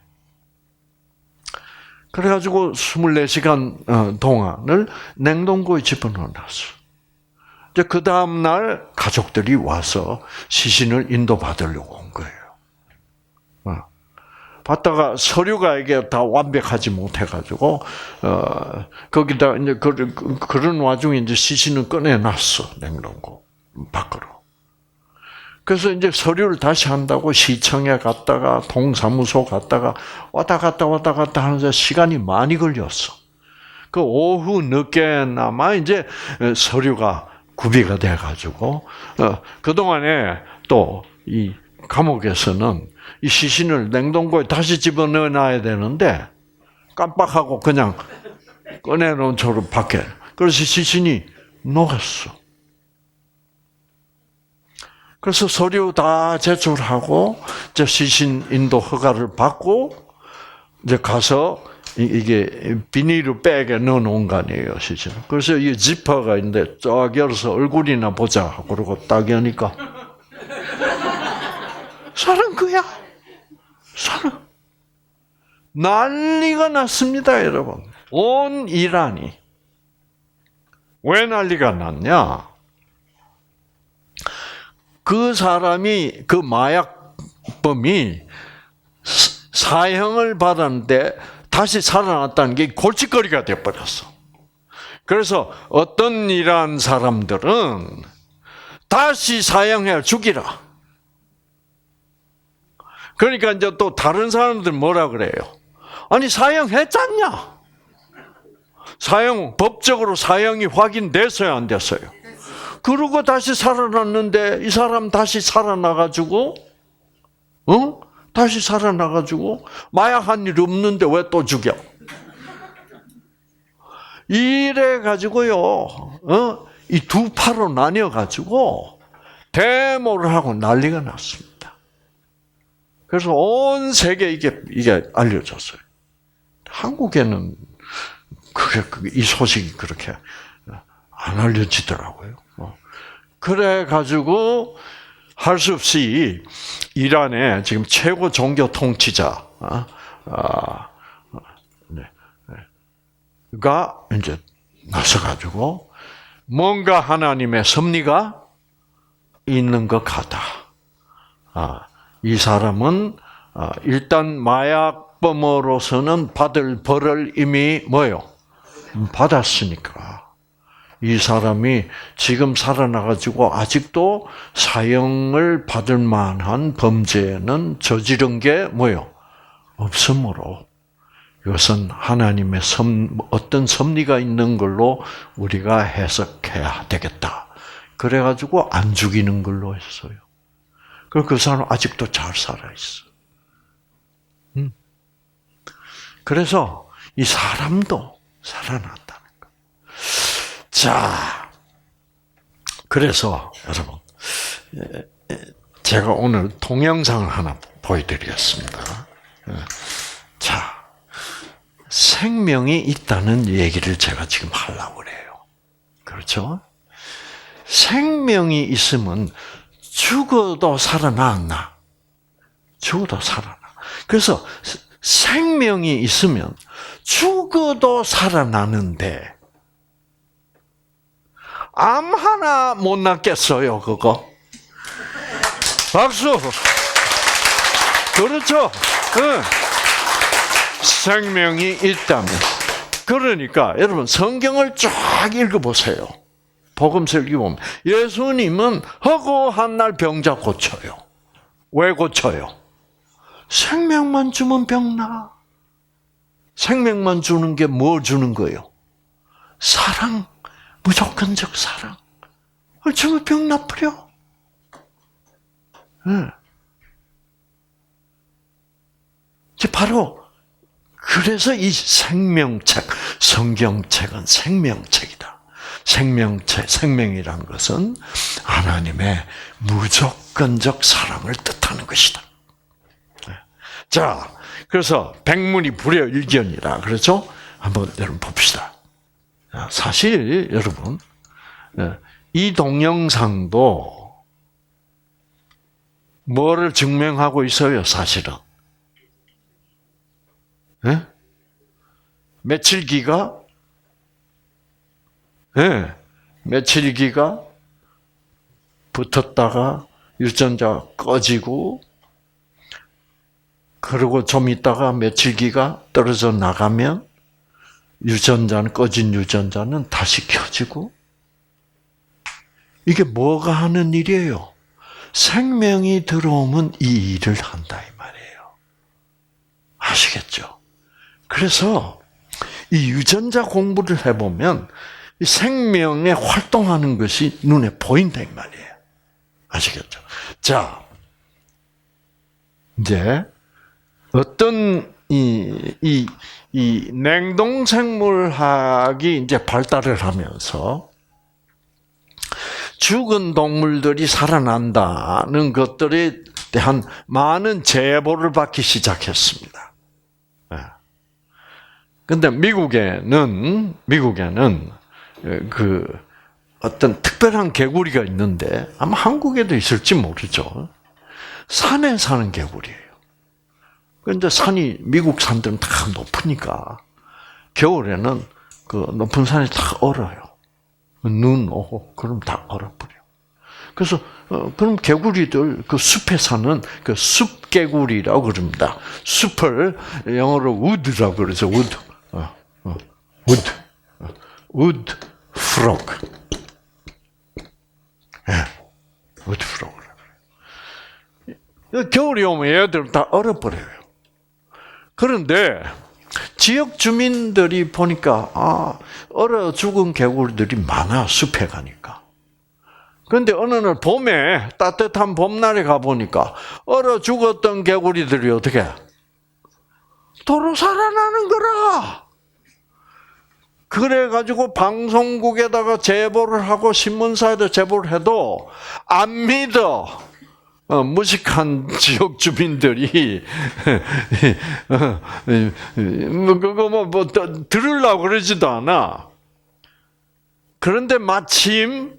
그래가지고 24시간 동안을 냉동고에 집어넣어놨어. 이제 그 다음 날 가족들이 와서 시신을 인도받으려고 온 거예요. 받다가 서류가 이게 다 완벽하지 못해가지고 거기다 이제 그런 와중에 이제 시신을 꺼내놨어, 냉동고 밖으로. 그래서 이제 서류를 다시 한다고 시청에 갔다가 동사무소 갔다가 왔다 갔다 하면서 시간이 많이 걸렸어. 그 오후 늦게나마 이제 서류가 구비가 돼가지고 그 동안에 또 이 감옥에서는 이 시신을 냉동고에 다시 집어넣어놔야 되는데 깜빡하고 그냥 꺼내놓은 채로 밖에. 그래서 시신이 녹았어. 그래서 서류 다 제출하고 이제 시신 인도 허가를 받고 이제 가서 이게 비닐을 백에 넣어놓은 거 아니에요, 시신. 그래서 이 지퍼가 있는데 쫙 열어서 얼굴이나 보자 하고 그러고 딱 여니까 살은 거야. 살은. 난리가 났습니다, 여러분. 온 이란이. 왜 난리가 났냐? 그 사람이, 그 마약범이 사형을 받았는데 다시 살아났다는 게 골칫거리가 되어버렸어. 그래서 어떤 이란 사람들은 다시 사형해 죽이라. 그러니까 이제 또 다른 사람들 뭐라 그래요? 아니, 사형했잖냐? 법적으로 사형이 확인됐어요, 안 됐어요? 그러고 다시 살아났는데 이 사람 다시 살아나가지고 다시 살아나가지고 마약한 일 없는데 왜 또 죽여? 이래가지고요, 이 두 파로 나뉘어가지고 데모를 하고 난리가 났습니다. 그래서 온 세계에 이게 알려졌어요. 한국에는 이 소식이 그렇게 안 알려지더라고요. 그래가지고 할 수 없이 이란의 지금 최고 종교 통치자 가 이제 나서가지고 뭔가 하나님의 섭리가 있는 것 같다. 이 사람은 일단 마약범으로서는 받을 벌을 이미 뭐요? 받았으니까. 이 사람이 지금 살아나가지고 아직도 사형을 받을 만한 범죄는 저지른 게 뭐요? 없으므로 이것은 하나님의 어떤 섭리가 있는 걸로 우리가 해석해야 되겠다. 그래가지고 안 죽이는 걸로 했어요. 그리고 그 사람 아직도 잘 살아있어. 그래서 이 사람도 살아났다는 거. 자, 그래서 여러분, 제가 오늘 동영상을 하나 보여드리겠습니다. 자, 생명이 있다는 얘기를 제가 지금 하려고 그래요. 그렇죠? 생명이 있으면 죽어도 살아나. 죽어도 살아나. 그래서 생명이 있으면 죽어도 살아나는데 암 하나 못 낳겠어요, 그거? 박수! 그렇죠? 응. 생명이 있다면. 그러니까 여러분 성경을 쫙 읽어보세요. 복음서를 읽어보면 예수님은 허구한 날 병자 고쳐요. 왜 고쳐요? 생명만 주면 병 나. 생명만 주는 게 뭐 주는 거예요? 사랑, 무조건적 사랑. 그걸 주면 병 나쁘려. 바로 그래서 이 생명책, 성경책은 생명책이다. 생명책, 생명이란 것은 하나님의 무조건적 사랑을 뜻하는 것이다. 자, 그래서 백문이 불여일견이라 그렇죠? 한번 여러분 봅시다. 사실 여러분 이 동영상도 뭐를 증명하고 있어요, 사실은? 네? 며칠기가? 네. 며칠기가 붙었다가 유전자 꺼지고 그리고 좀 있다가 며칠기가 떨어져 나가면 유전자는 꺼진 유전자는 다시 켜지고 이게 뭐가 하는 일이에요? 생명이 들어오면 이 일을 한다 이 말이에요. 아시겠죠? 그래서 이 유전자 공부를 해보면 이 생명에 활동하는 것이 눈에 보인다 이 말이에요. 아시겠죠? 자, 이제 어떤 이 냉동생물학이 이제 발달을 하면서 죽은 동물들이 살아난다는 것들에 대한 많은 제보를 받기 시작했습니다. 그런데 미국에는 그 어떤 특별한 개구리가 있는데 아마 한국에도 있을지 모르죠. 산에 사는 개구리예요. 그런데 산이 미국 산들은 다 높으니까 겨울에는 그 높은 산이 다 얼어요. 눈 오고 그럼 다 얼어버려. 그래서 그럼 개구리들 그 숲에 사는 그 숲개구리라고 그럽니다. 숲을 영어로 wood라고 그러죠. wood, wood frog. wood frog. 겨울이 오면 얘들 다 얼어버려요. 그런데 지역 주민들이 보니까 얼어 죽은 개구리들이 많아 숲에 가니까. 그런데 어느 날 봄에 따뜻한 봄날에 가 보니까 얼어 죽었던 개구리들이 어떻게 도로 살아나는 거라. 그래가지고 방송국에다가 제보를 하고 신문사에도 제보를 해도 안 믿어. 무식한 지역 주민들이 그거 뭐 들으려고 그러지도 않아. 그런데 마침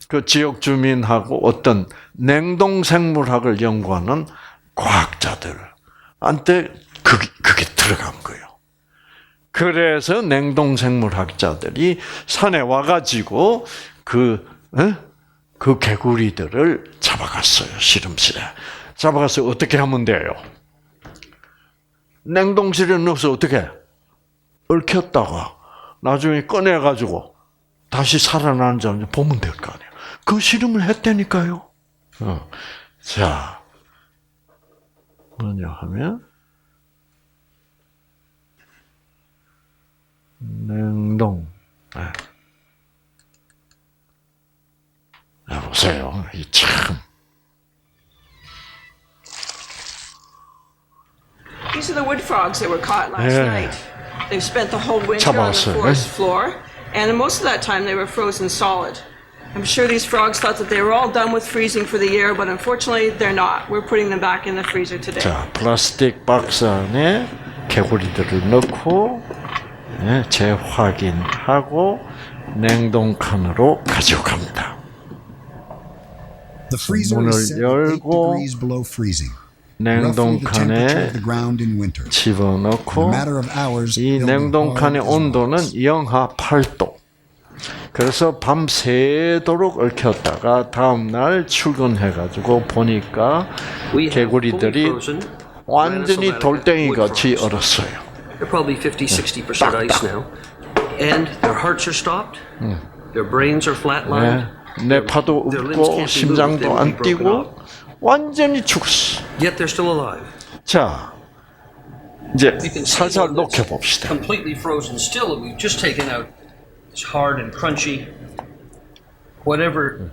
그 지역 주민하고 어떤 냉동생물학을 연구하는 과학자들한테 그게 들어간 거예요. 그래서 냉동생물학자들이 산에 와가지고 그 개구리들을 잡아갔어요. 실험실에. 잡아가서 어떻게 하면 돼요? 냉동실에 넣어서 어떻게? 얽혔다가 나중에 꺼내가지고 다시 살아나는지 보면 될 거 아니에요. 그 실험을 했다니까요. 자, 뭐냐 하면 냉동. 보세요. 이 참. These are the wood frogs that were caught last night. They've spent the whole winter on the forest floor, and most of that time they were frozen solid. I'm sure these frogs thought that they were all done with freezing for the year, but unfortunately they're not. We're putting them back in the freezer today. 자, 플라스틱 박스 안에 개구리들을 넣고 재확인하고 냉동칸으로 가져갑니다. The freezer 문을 is set at 8 열고 degrees below freezing. Roughly the temperature 냉동칸에 of the ground in winter. In a 집어넣고 matter of hours, 이 they'll be 냉동칸의 hard as 온도는 rocks. 영하 8도. 그래서 밤 새도록 얽혔다가 다음날 출근해가지고 보니까 We have fully 개구리들이 frozen 완전히 Rhinoceros 돌덩이 wood 같이 frogs. 얼었어요. They're probably 50-60% ice now. And their hearts are stopped. Their brains are flatlined. 뇌파도 Their limbs 없고 can't be moved. They 심장도 will be 안 broken 뛰고 up. 완전히 죽었어. Yet they're still alive. 자, 이제 You can see 살살 one that's 녹여봅시다. completely frozen still that we've just taken out. It's hard and crunchy. Whatever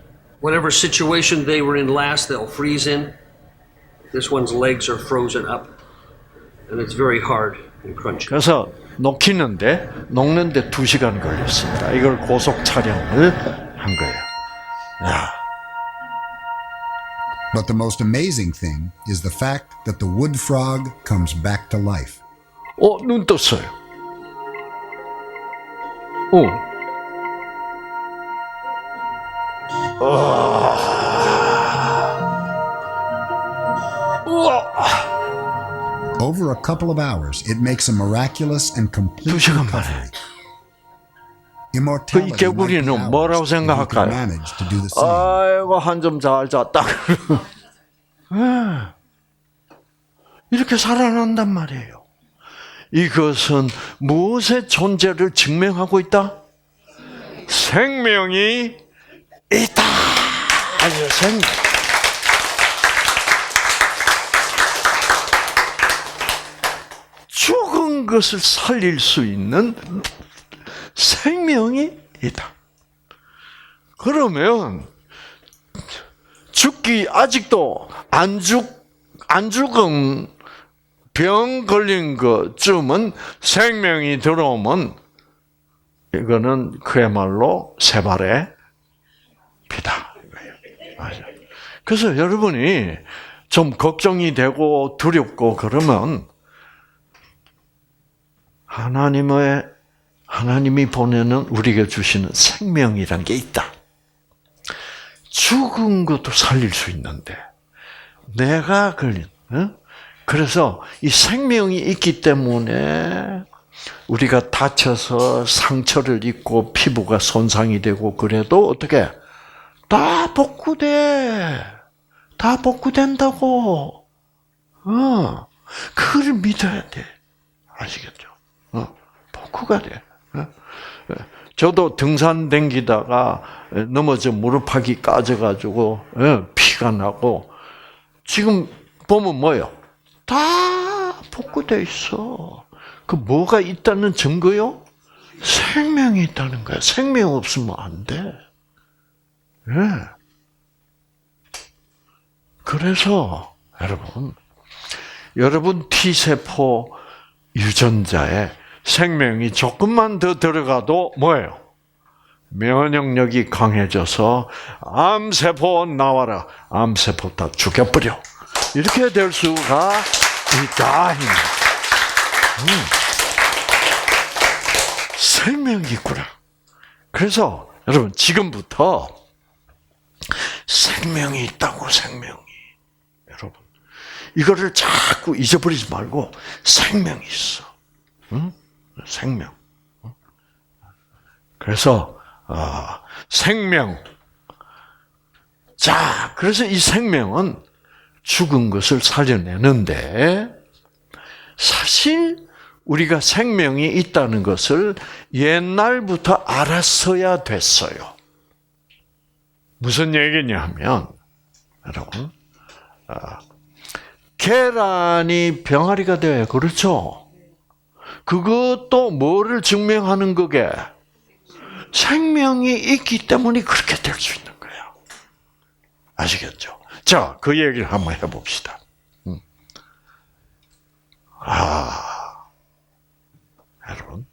situation they were in last, they'll freeze in. This one's legs are frozen up, and it's very hard and crunchy. 그래서 녹는데 2시간 걸렸습니다. 이걸 고속 촬영을 한 거예요. 야, But the most amazing thing is the fact that the wood frog comes back to life. 눈 떴어요. Over a couple of hours, it makes a miraculous and complete 2시간 만에. recovery. Immortality 이 개구리는 might be 뭐라고 ours if we could 생각할까요? manage to do the same. 아이고 한 점 잘 잤다. 이렇게 살아난단 말이에요. 이것은 무엇의 존재를 증명하고 있다? 생명이 있다. 아주 생명. 죽은 것을 살릴 수 있는 생명이 있다. 그러면 죽기 아직도 안 죽은 병 걸린 것쯤은 생명이 들어오면 이거는 그야말로 세 발의 피다. 맞아. 그래서 여러분이 좀 걱정이 되고 두렵고 그러면 하나님이 보내는 우리에게 주시는 생명이란 게 있다. 죽은 것도 살릴 수 있는데 내가 걸린. 그래서 이 생명이 있기 때문에 우리가 다쳐서 상처를 입고 피부가 손상이 되고 그래도 어떻게 다 복구돼. 다 복구된다고. 그걸 믿어야 돼. 아시겠죠? 복구가 돼. 저도 등산 댕기다가 넘어져 무릎팍이 까져가지고 피가 나고 지금 보면 뭐요? 다 복구돼 있어. 그 뭐가 있다는 증거요? 생명이 있다는 거야. 생명 없으면 안 돼. 그래서 여러분 T세포 유전자에 생명이 조금만 더 들어가도 뭐예요? 면역력이 강해져서 암세포 나와라. 암세포 다 죽여버려. 이렇게 될 수가 있다. 생명이 있구나. 그래서 여러분 지금부터 생명이 있다고 생명이. 여러분 이거를 자꾸 잊어버리지 말고 생명이 있어. 생명. 그래서 생명. 자, 그래서 이 생명은 죽은 것을 살려내는데 사실 우리가 생명이 있다는 것을 옛날부터 알았어야 됐어요. 무슨 얘기냐 하면 여러분 계란이 병아리가 돼요. 그렇죠? 그것도 뭐를 증명하는 거게? 생명이 있기 때문에 그렇게 될 수 있는 거예요. 아시겠죠? 자, 그 얘기를 한번 해봅시다. 여러분.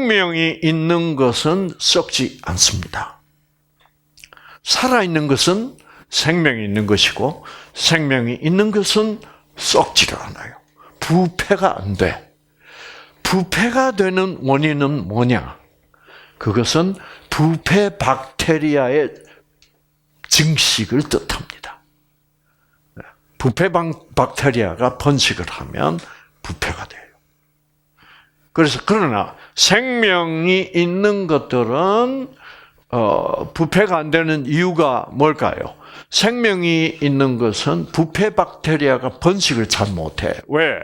생명이 있는 것은 썩지 않습니다. 살아있는 것은 생명이 있는 것이고 생명이 있는 것은 썩지를 않아요. 부패가 안 돼. 부패가 되는 원인은 뭐냐? 그것은 부패 박테리아의 증식을 뜻합니다. 부패 박테리아가 번식을 하면 부패가 돼요. 그래서 그러나 생명이 있는 것들은 부패가 안 되는 이유가 뭘까요? 생명이 있는 것은 부패 박테리아가 번식을 잘 못해. 왜?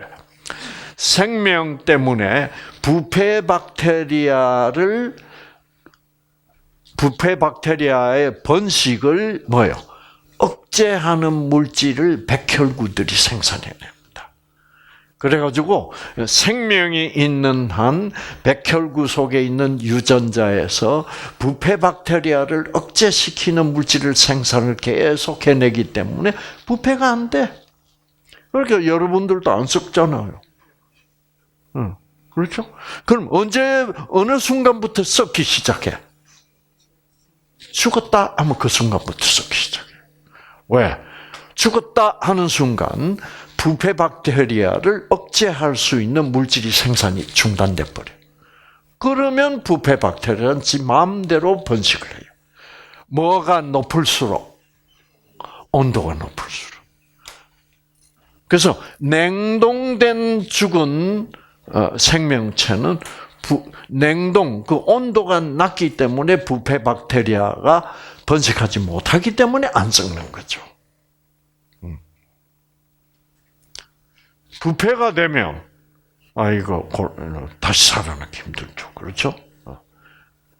생명 때문에 부패 박테리아의 번식을 억제하는 물질을 백혈구들이 생산해냅니다. 그래가지고 생명이 있는 한 백혈구 속에 있는 유전자에서 부패 박테리아를 억제시키는 물질을 생산을 계속 해내기 때문에 부패가 안 돼. 그러니까 여러분들도 안 썩잖아요. 그렇죠? 그럼 어느 순간부터 썩기 시작해? 죽었다 하면 그 순간부터 썩기 시작해. 왜? 죽었다 하는 순간 부패 박테리아를 억제할 수 있는 물질이 생산이 중단돼 버려. 그러면 부패 박테리아는 지 마음대로 번식을 해요. 뭐가 높을수록 온도가 높을수록. 그래서 냉동된 죽은 생명체는 그 온도가 낮기 때문에 부패 박테리아가 번식하지 못하기 때문에 안 썩는 거죠. 부패가 되면 이거 다시 살아나기 힘들죠. 그렇죠?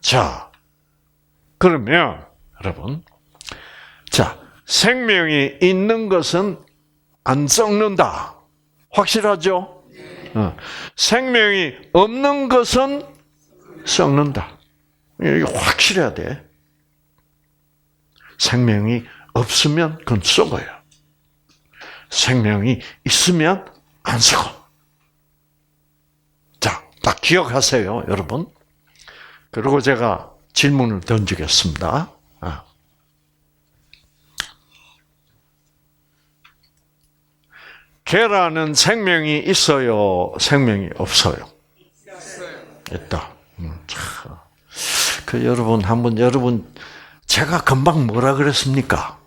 자, 그러면 여러분, 자, 생명이 있는 것은 안 썩는다. 확실하죠? 생명이 없는 것은 썩는다. 이게 확실해야 돼. 생명이 없으면 그건 썩어요. 생명이 있으면 안 썩어. 자, 딱 기억하세요, 여러분. 그리고 제가 질문을 던지겠습니다. 계란은 생명이 있어요? 생명이 없어요? 있다. 여러분, 제가 금방 뭐라 그랬습니까?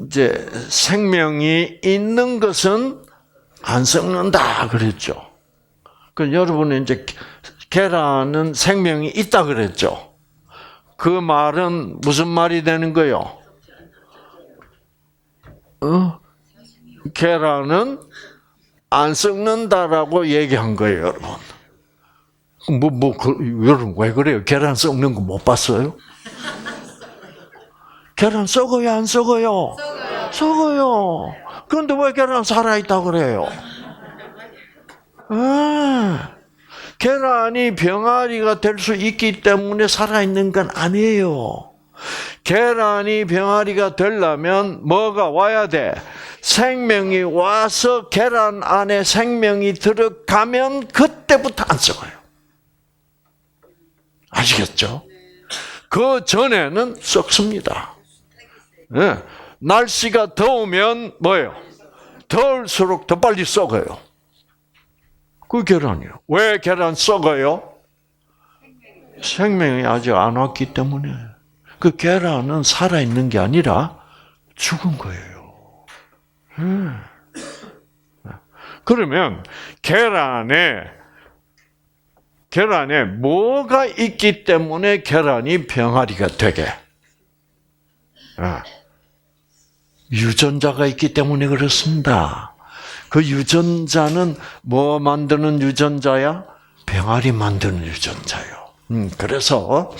이제 생명이 있는 것은 안 썩는다 그랬죠. 그 여러분은 이제 계란은 생명이 있다 그랬죠. 그 말은 무슨 말이 되는 거요? 계란은 안 썩는다라고 얘기한 거예요, 여러분. 여러분 왜 그래요? 계란 썩는 거 못 봤어요? 계란 썩어요, 안 썩어요? 썩어요. 그런데 왜 계란 살아있다 그래요? 계란이 병아리가 될 수 있기 때문에 살아있는 건 아니에요. 계란이 병아리가 되려면 뭐가 와야 돼? 생명이 와서 계란 안에 생명이 들어가면 그때부터 안 썩어요. 아시겠죠? 그 전에는 썩습니다. 네. 날씨가 더우면 뭐예요? 더울수록 더 빨리 썩어요. 그 계란이요. 왜 계란 썩어요? 생명이 아직 안 왔기 때문에. 그 계란은 살아있는 게 아니라 죽은 거예요. 그러면 계란에 뭐가 있기 때문에 계란이 병아리가 되게? 유전자가 있기 때문에 그렇습니다. 그 유전자는 뭐 만드는 유전자야? 병아리 만드는 유전자요. 그래서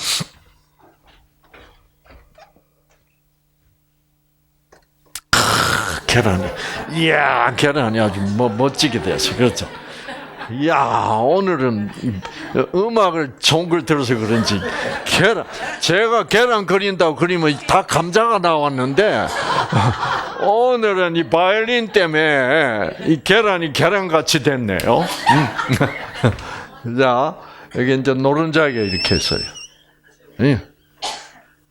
계란이 아주 멋지게 됐어. 그렇죠? 오늘은 음악을 좋은 걸 들어서 그런지 제가 계란 그린다고 그리면 다 감자가 나왔는데 오늘은 이 바이올린 때문에 이 계란이 계란같이 됐네요. 자, 여기 이제 노른자가 이렇게 있어요. 예.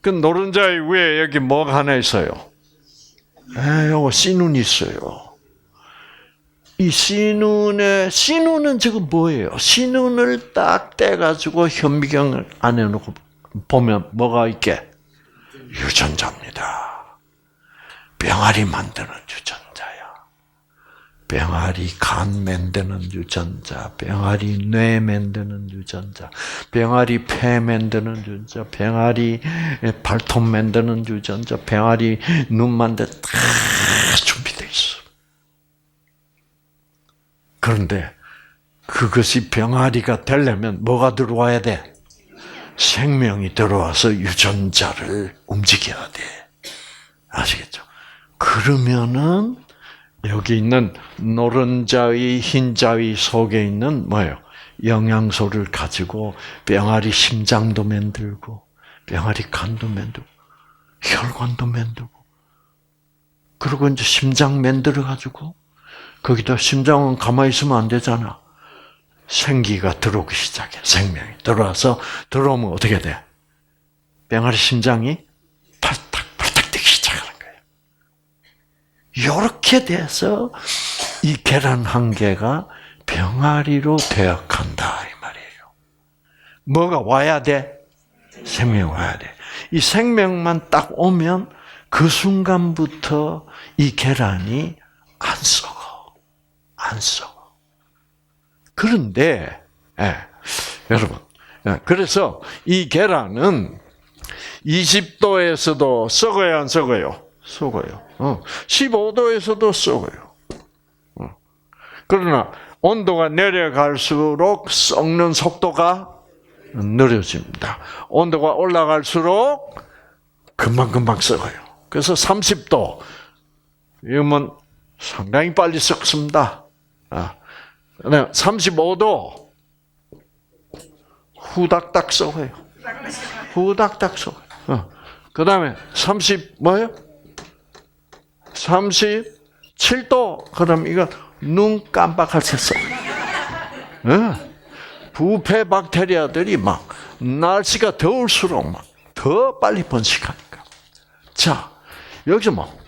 그 노른자 위에 여기 뭐가 하나 있어요? 요거 씨눈이 있어요. 이 씨눈은 지금 뭐예요? 씨눈을 딱 떼가지고 현미경 안에 놓고 보면 뭐가 있게? 유전자입니다. 병아리 만드는 유전자야. 병아리 간 만드는 유전자, 병아리 뇌 만드는 유전자, 병아리 폐 만드는 유전자, 병아리 발톱 만드는 유전자, 병아리 눈 만드는 다 준비되어 있어. 그런데 그것이 병아리가 되려면 뭐가 들어와야 돼? 생명이 들어와서 유전자를 움직여야 돼. 아시겠죠? 그러면은 여기 있는 노른자의 흰자위 속에 있는 뭐예요? 영양소를 가지고 병아리 심장도 만들고 병아리 간도 만들고 혈관도 만들고 그리고 이제 심장 만들어 가지고 거기다 심장은 가만히 있으면 안 되잖아. 생기가 들어오기 시작해. 생명이 들어와서 들어오면 어떻게 돼? 병아리 심장이 팔딱팔딱 뛰기 시작하는 거예요. 이렇게 돼서 이 계란 한 개가 병아리로 되어간다 이 말이에요. 뭐가 와야 돼? 생명이 와야 돼. 이 생명만 딱 오면 그 순간부터 이 계란이 안 썩어. 안 썩어. 그런데 여러분, 그래서 이 계란은 20도에서도 썩어요, 안 썩어요? 썩어요. 15도에서도 썩어요. 그러나 온도가 내려갈수록 썩는 속도가 느려집니다. 온도가 올라갈수록 금방금방 썩어요. 그래서 30도 이러면 상당히 빨리 썩습니다. 35도 후닥닥 썩어요. 후닥닥 썩어요. 그 다음에 37도. 그럼 이거 눈 깜빡할 새 썩어요. 부패 박테리아들이 막 날씨가 더울수록 막 더 빨리 번식하니까. 자, 여기서 뭐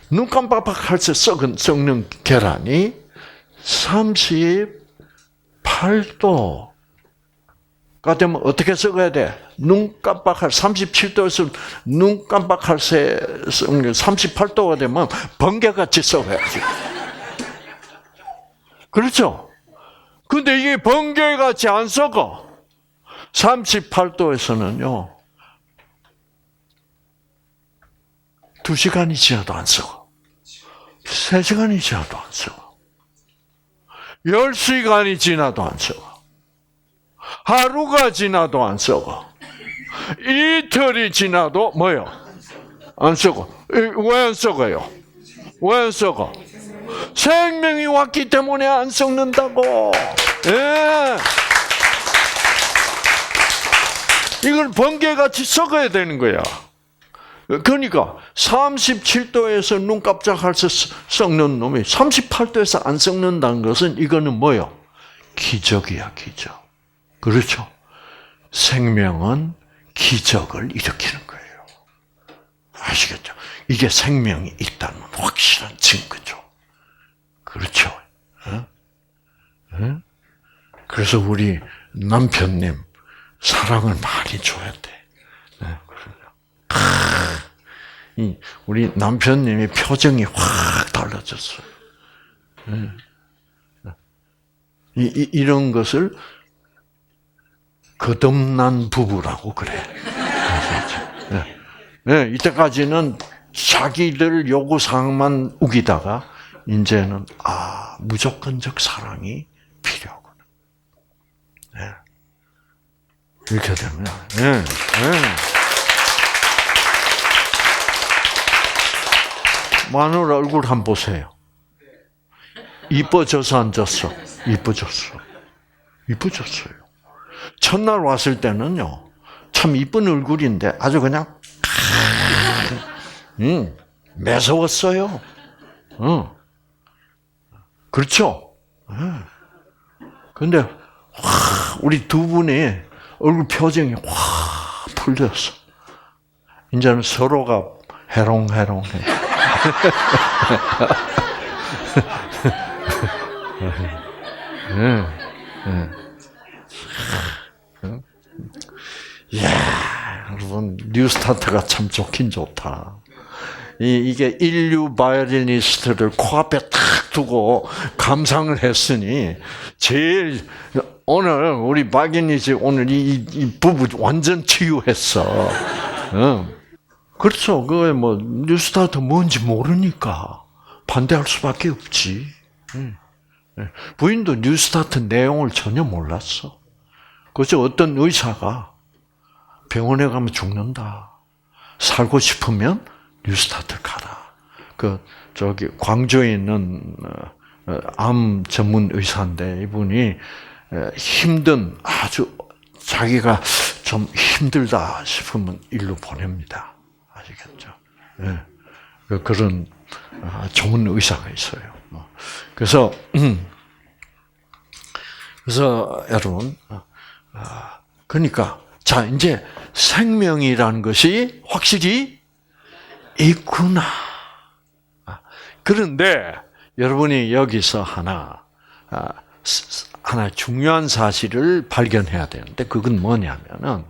눈 깜빡할 새 썩는 계란이 38도가 되면 어떻게 썩어야 돼? 눈 깜빡할 37도에서 눈 깜빡할 새 38도가 되면 번개같이 썩어야지. 그렇죠? 근데 이게 번개같이 안 썩어. 38도에서는요. 2시간이 지나도 안 썩어. 3시간이 지나도 안 썩어. 10시간이 지나도 안 썩어. 하루가 지나도 안 썩어. 이틀이 지나도 뭐요? 안 썩어. 왜 안 썩어요? 왜 안 썩어? 생명이 왔기 때문에 안 썩는다고. 예. 이걸 번개같이 썩어야 되는 거야. 그러니까 37도에서 눈 깜짝할 때 썩는 놈이 38도에서 안 썩는다는 것은 이거는 뭐요? 기적이야, 기적. 그렇죠? 생명은 기적을 일으키는 거예요. 아시겠죠? 이게 생명이 있다는 확실한 증거죠. 그렇죠? 그래서 우리 남편님 사랑을 많이 줘야 돼. 우리 남편님의 표정이 확 달라졌어요. 이런 것을 거듭난 부부라고 그래. 이때까지는 자기들 요구사항만 우기다가 이제는 무조건적 사랑이 필요하구나. 이렇게 되면 마누라 얼굴 한번 보세요. 이뻐져서 안 졌어? 이뻐졌어. 이뻐졌어요. 첫날 왔을 때는요, 참 이쁜 얼굴인데 아주 그냥 매서웠어요. 그렇죠? 근데 우리 두 분의 얼굴 표정이 확 풀렸어. 이제는 서로가 해롱해롱해. 이야, 여러분, 뉴스타트가 참 좋긴 좋다. 이게 인류 바이올리니스트를 코앞에 탁 두고 감상을 했으니, 제일, 오늘, 우리 박인희씨 오늘 이 부부 완전 치유했어. 그렇죠. 그게 뭐, 뉴스타트 뭔지 모르니까 반대할 수밖에 없지. 부인도 뉴스타트 내용을 전혀 몰랐어. 그래서 어떤 의사가 병원에 가면 죽는다. 살고 싶으면 뉴스타트 가라. 광주에 있는 암 전문 의사인데 이분이 힘든 아주 자기가 좀 힘들다 싶으면 일로 보냅니다. 아시겠죠? 네. 그런 좋은 의사가 있어요. 그래서 여러분, 그러니까 자 이제 생명이라는 것이 확실히 있구나. 그런데 여러분이 여기서 하나 중요한 사실을 발견해야 되는데 그건 뭐냐면은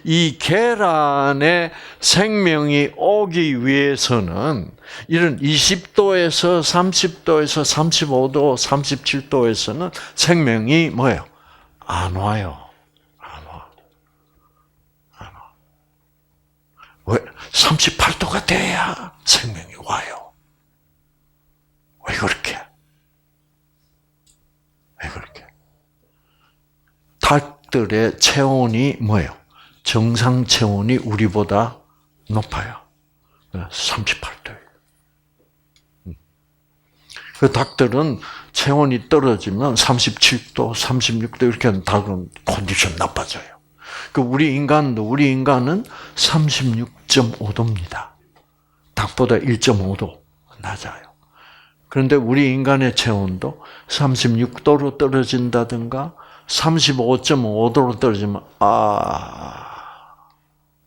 이 계란에 생명이 오기 위해서는 이런 20도에서 30도에서 35도, 37도에서는 생명이 뭐예요? 안 와요. 안 와. 왜? 38도가 돼야 생명이 와요. 왜 그렇게? 닭들의 체온이 뭐예요? 정상 체온이 우리보다 높아요. 38도예요. 그 닭들은 체온이 떨어지면 37도, 36도 이렇게 하면 닭은 컨디션 나빠져요. 우리 인간은 36.5도입니다. 닭보다 1.5도 낮아요. 그런데 우리 인간의 체온도 36도로 떨어진다든가 35.5도로 떨어지면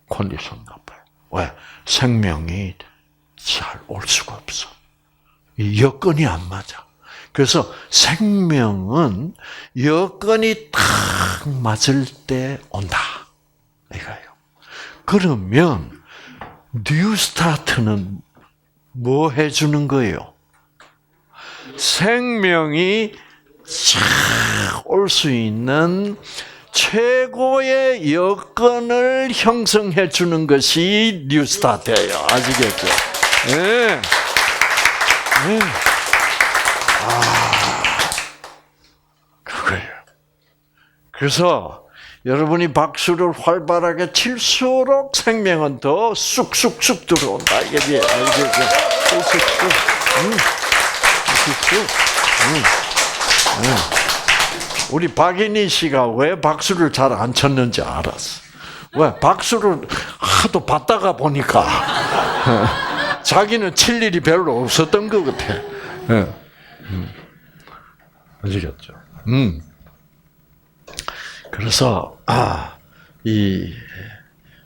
컨디션 나빠요. 왜? 생명이 잘 올 수가 없어. 이 여건이 안 맞아. 그래서 생명은 여건이 딱 맞을 때 온다. 이거예요. 그러면 뉴스타트는 뭐 해주는 거예요? 생명이 올 수 있는 최고의 여건을 형성해 주는 것이 뉴스타트예요. 아시겠죠? 네. 네. 그거예요. 그래서 여러분이 박수를 활발하게 칠수록 생명은 더 쑥쑥쑥 들어온다. 이게 알겠죠? 쑥쑥쑥. 우리 박인희 씨가 왜 박수를 잘 안 쳤는지 알았어. 왜? 박수를 하도 받다가 보니까 자기는 칠 일이 별로 없었던 것 같아. 아시겠죠?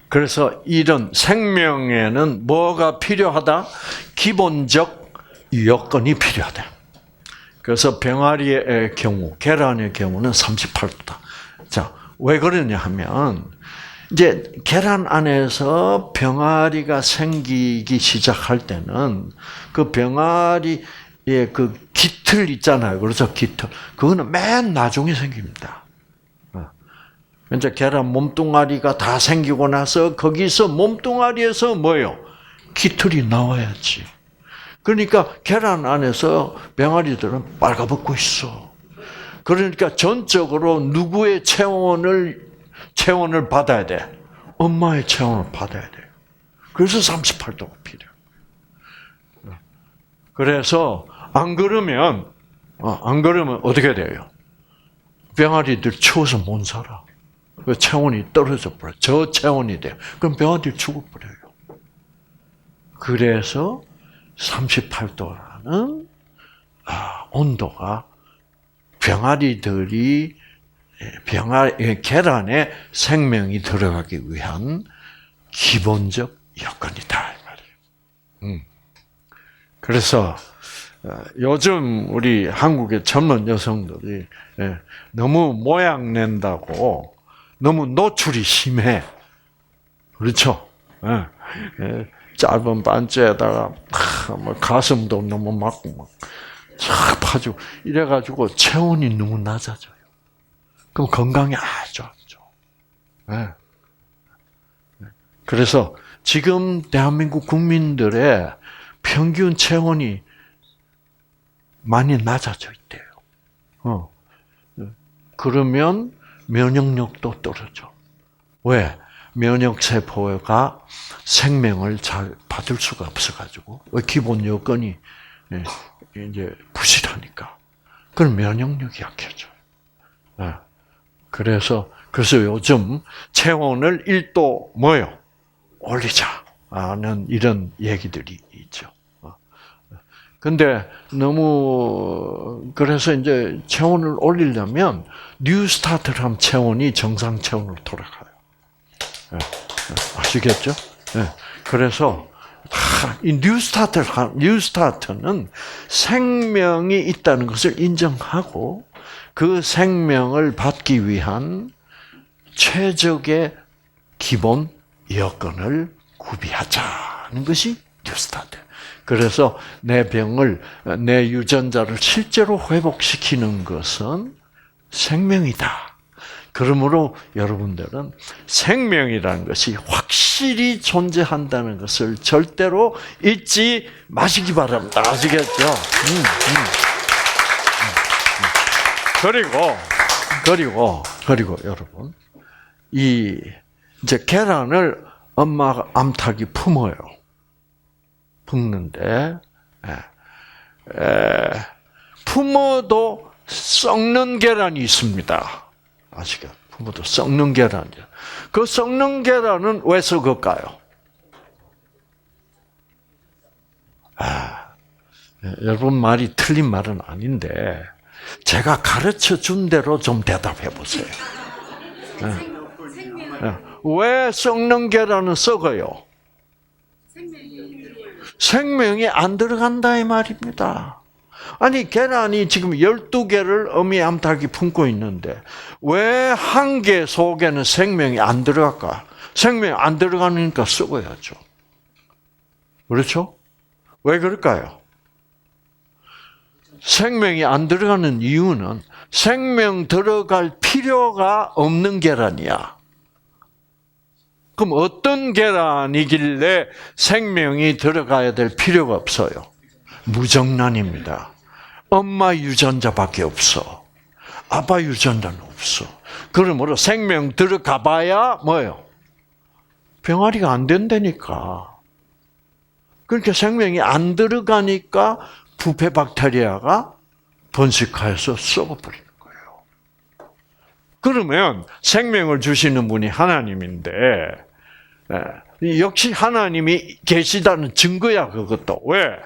그래서 이런 생명에는 뭐가 필요하다? 기본적 여건이 필요하다. 그래서 병아리의 경우, 계란의 경우는 38도다. 자, 왜 그러냐 하면, 이제 계란 안에서 병아리가 생기기 시작할 때는 그 병아리의 그 깃틀 있잖아요. 그래서 깃틀. 그거는 맨 나중에 생깁니다. 이제 계란 몸뚱아리가 다 생기고 나서 거기서 몸뚱아리에서 뭐예요? 깃틀이 나와야지. 그러니까 계란 안에서 병아리들은 빨가벗고 있어. 그러니까 전적으로 누구의 체온을 받아야 돼? 엄마의 체온을 받아야 돼요. 그래서 38도가 필요해요. 그래서 안 그러면 어떻게 돼요? 병아리들 추워서 못 살아. 그 체온이 떨어져 버려. 저체온이 돼요. 그럼 병아리들 죽어버려요. 그래서 38도라는 온도가 병아리들이 계란에 생명이 들어가기 위한 기본적 여건이다 이 말이에요. 그래서 요즘 우리 한국의 젊은 여성들이 너무 모양 낸다고 너무 노출이 심해. 그렇죠? 짧은 반지에다가 뭐 가슴도 너무 막쫙 파주고 이래가지고 체온이 너무 낮아져요. 그럼 건강에 아주 안 좋아. 그래서 지금 대한민국 국민들의 평균 체온이 많이 낮아져 있대요. 그러면 면역력도 떨어져. 왜? 면역세포가 생명을 잘 받을 수가 없어가지고 기본 여건이 이제 부실하니까 그럼 면역력이 약해져요. 그래서 요즘 체온을 1도 올리자는 이런 얘기들이 있죠. 근데 그래서 이제 체온을 올리려면 뉴스타트를 하면 체온이 정상 체온으로 돌아가요. 아시겠죠? 그래서 이 뉴스타트는 생명이 있다는 것을 인정하고 그 생명을 받기 위한 최적의 기본 여건을 구비하자는 것이 뉴스타트. 그래서 내 유전자를 실제로 회복시키는 것은 생명이다. 그러므로 여러분들은 생명이라는 것이 확실히 존재한다는 것을 절대로 잊지 마시기 바랍니다. 아시겠죠? 그리고 여러분, 이제 계란을 엄마가 암탉이 품어요. 품는데, 품어도 썩는 계란이 있습니다. 아시겠죠? 품어도 썩는 계란이요. 그 썩는 계란은 왜 썩을까요? 여러분 말이 틀린 말은 아닌데, 제가 가르쳐 준 대로 좀 대답해 보세요. 왜 썩는 계란은 썩어요? 생명이 안 들어간다 이 말입니다. 아니 계란이 지금 12개를 어미 암탉이 품고 있는데 왜 한 개 속에는 생명이 안 들어갈까? 생명이 안 들어가니까 썩어야죠. 그렇죠? 왜 그럴까요? 생명이 안 들어가는 이유는 생명 들어갈 필요가 없는 계란이야. 그럼 어떤 계란이길래 생명이 들어가야 될 필요가 없어요? 무정란입니다. 엄마 유전자밖에 없어. 아빠 유전자는 없어. 그러므로 생명 들어가 봐야 뭐예요? 병아리가 안 된다니까. 그러니까 생명이 안 들어가니까 부패 박테리아가 번식해서 썩어버리는 거예요. 그러면 생명을 주시는 분이 하나님인데 역시 하나님이 계시다는 증거야 그것도. 왜?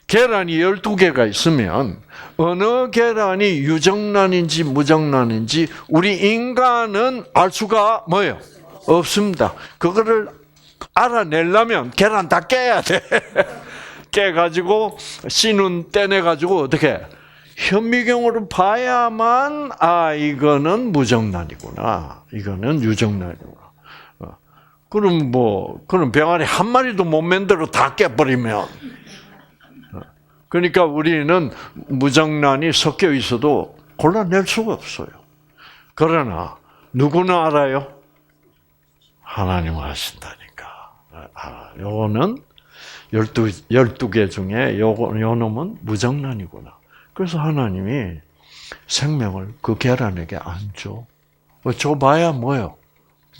계란이 12개가 있으면 어느 계란이 유정란인지 무정란인지 우리 인간은 알 수가 뭐예요? 없습니다. 그거를 알아내려면 계란 다 깨야 돼. 깨가지고 씨눈 떼내가지고 어떻게 현미경으로 봐야만 이거는 무정란이구나, 이거는 유정란이구나. 그럼 병아리 한 마리도 못 만들어 다 깨버리면. 그러니까 우리는 무정란이 섞여 있어도 골라낼 수가 없어요. 그러나 누구는 알아요? 하나님은 아신다니까. 요거는 12개 중에 요 놈은 무정란이구나. 그래서 하나님이 생명을 그 계란에게 안 줘. 줘봐야 뭐요?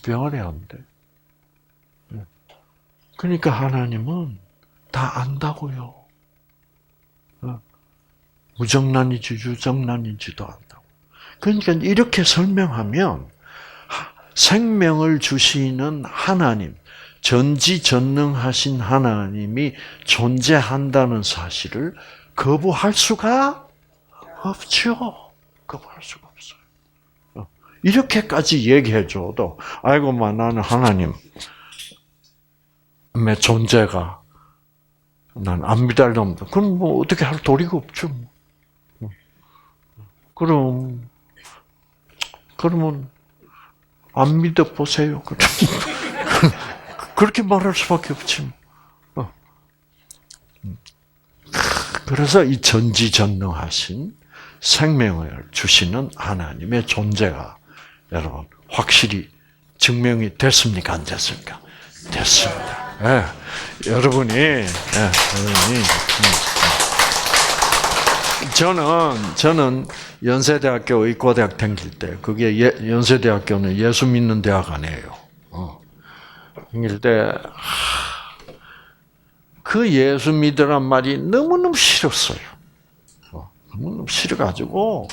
병아리 안 돼. 그러니까 하나님은 다 안다고요. 무정란인지 유정란인지도 안다고. 그러니까 이렇게 설명하면 생명을 주시는 하나님, 전지전능하신 하나님이 존재한다는 사실을 거부할 수가 없죠. 거부할 수가 없어요. 이렇게까지 얘기해줘도 아이고 나는 하나님의 존재가 난 안 믿을놈다. 그럼 뭐 어떻게 할 도리가 없죠. 그러면 안 믿어 보세요. 그렇게 말할 수밖에 없지. 그래서 이 전지전능하신 생명을 주시는 하나님의 존재가 여러분 확실히 증명이 됐습니까? 안 됐습니까? 됐습니다. 예, 여러분이 저는 연세대학교 의과대학 다닐 때 그게 연세대학교는 예수 믿는 대학 아니에요. 다닐 때 그 예수 믿으란 말이 너무너무 싫었어요. 너무너무 싫어가지고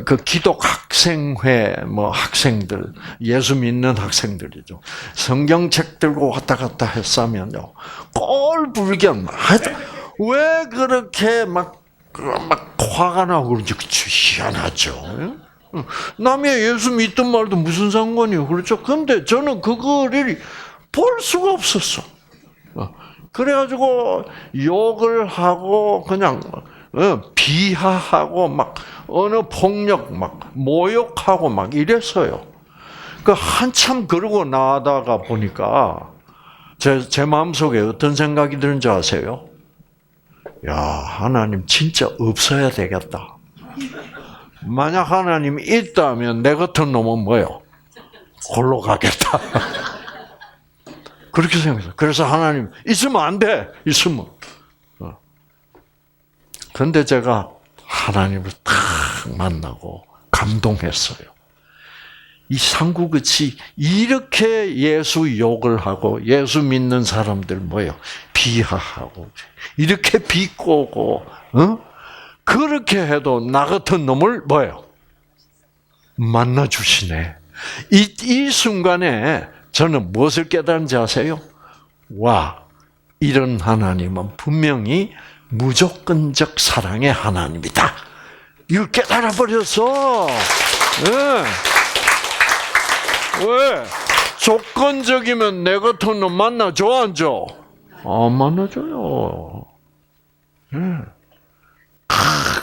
그 기독 학생회 학생들 예수 믿는 학생들이죠. 성경책 들고 왔다 갔다 했으면요 꼴불견. 왜 그렇게 막 화가 나고 그런지 희한하죠. 남의 예수 믿든 말도 무슨 상관이에요, 그렇죠? 근데 저는 그거를 볼 수가 없었어. 그래가지고 욕을 하고 그냥 비하하고 막 언어 폭력 막 모욕하고 막 이랬어요. 그 한참 그러고 나다가 보니까 제 마음속에 어떤 생각이 드는지 아세요? 야, 하나님 진짜 없어야 되겠다. 만약 하나님이 있다면 내 같은 놈은 뭐예요? 골로 가겠다. 그렇게 생각했어요. 그래서 하나님 있으면 안 돼. 있으면. 그런데 제가 하나님을 딱 만나고 감동했어요. 이 삼국같이 이렇게 예수 욕을 하고 예수 믿는 사람들 뭐예요? 비하하고 이렇게 비꼬고 그렇게 해도 나 같은 놈을 뭐예요? 만나 주시네. 이 순간에 저는 무엇을 깨달은지 아세요? 와, 이런 하나님은 분명히 무조건적 사랑의 하나님이다. 이걸 깨달아 버렸어. 왜? 조건적이면 내 같은 놈 만나줘, 안 줘? 안 만나줘요.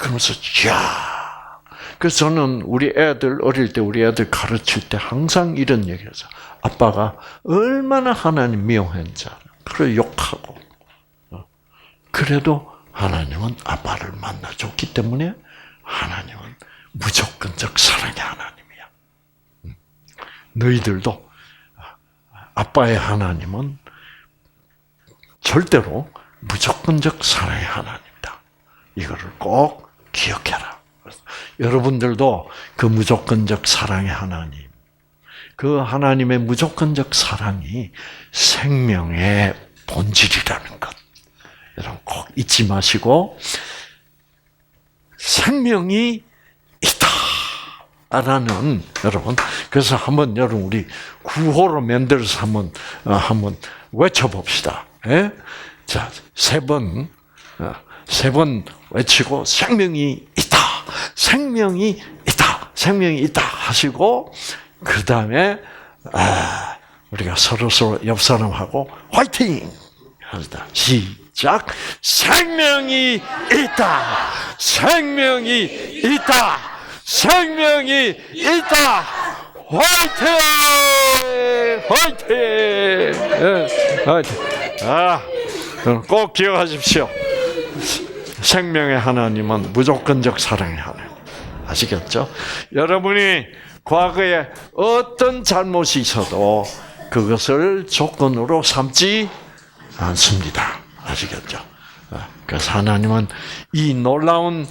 그러면서, 이야. 그래서 저는 어릴 때 우리 애들 가르칠 때 항상 이런 얘기를 했어요. 아빠가 얼마나 하나님 미워했는지 알아요. 그래 욕하고. 그래도 하나님은 아빠를 만나줬기 때문에 하나님은 무조건적 사랑의 하나님이야. 너희들도 아빠의 하나님은 절대로 무조건적 사랑의 하나님이다. 이거를 꼭 기억해라. 여러분들도 그 무조건적 사랑의 하나님, 그 하나님의 무조건적 사랑이 생명의 본질이라는 것. 여러분 꼭 잊지 마시고 생명이 있다라는 여러분. 그래서 한번 여러분 우리 구호로 만들어서 한번 외쳐봅시다. 예? 자, 세 번 외치고 생명이 있다, 생명이 있다, 생명이 있다 하시고 그 다음에 우리가 서로 옆 사람하고 화이팅 합시다. 시작. 생명이 있다, 생명이 있다, 생명이 있다. 화이팅, 화이팅, 화이팅. 꼭 기억하십시오. 생명의 하나님은 무조건적 사랑의 하나님. 아시겠죠? 여러분이 과거에 어떤 잘못이 있어도 그것을 조건으로 삼지 않습니다. 아시겠죠? 그래서 하나님은 이 놀라운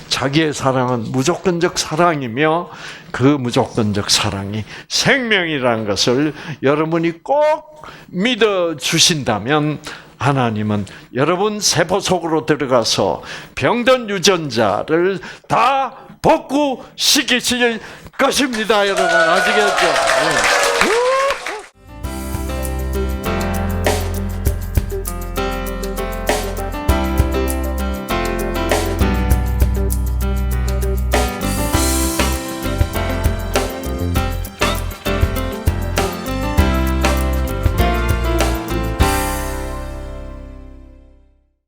자기의 사랑은 무조건적 사랑이며 그 무조건적 사랑이 생명이라는 것을 여러분이 꼭 믿어 주신다면 하나님은 여러분 세포 속으로 들어가서 병든 유전자를 다 복구시키실 것입니다. 여러분 아시겠죠?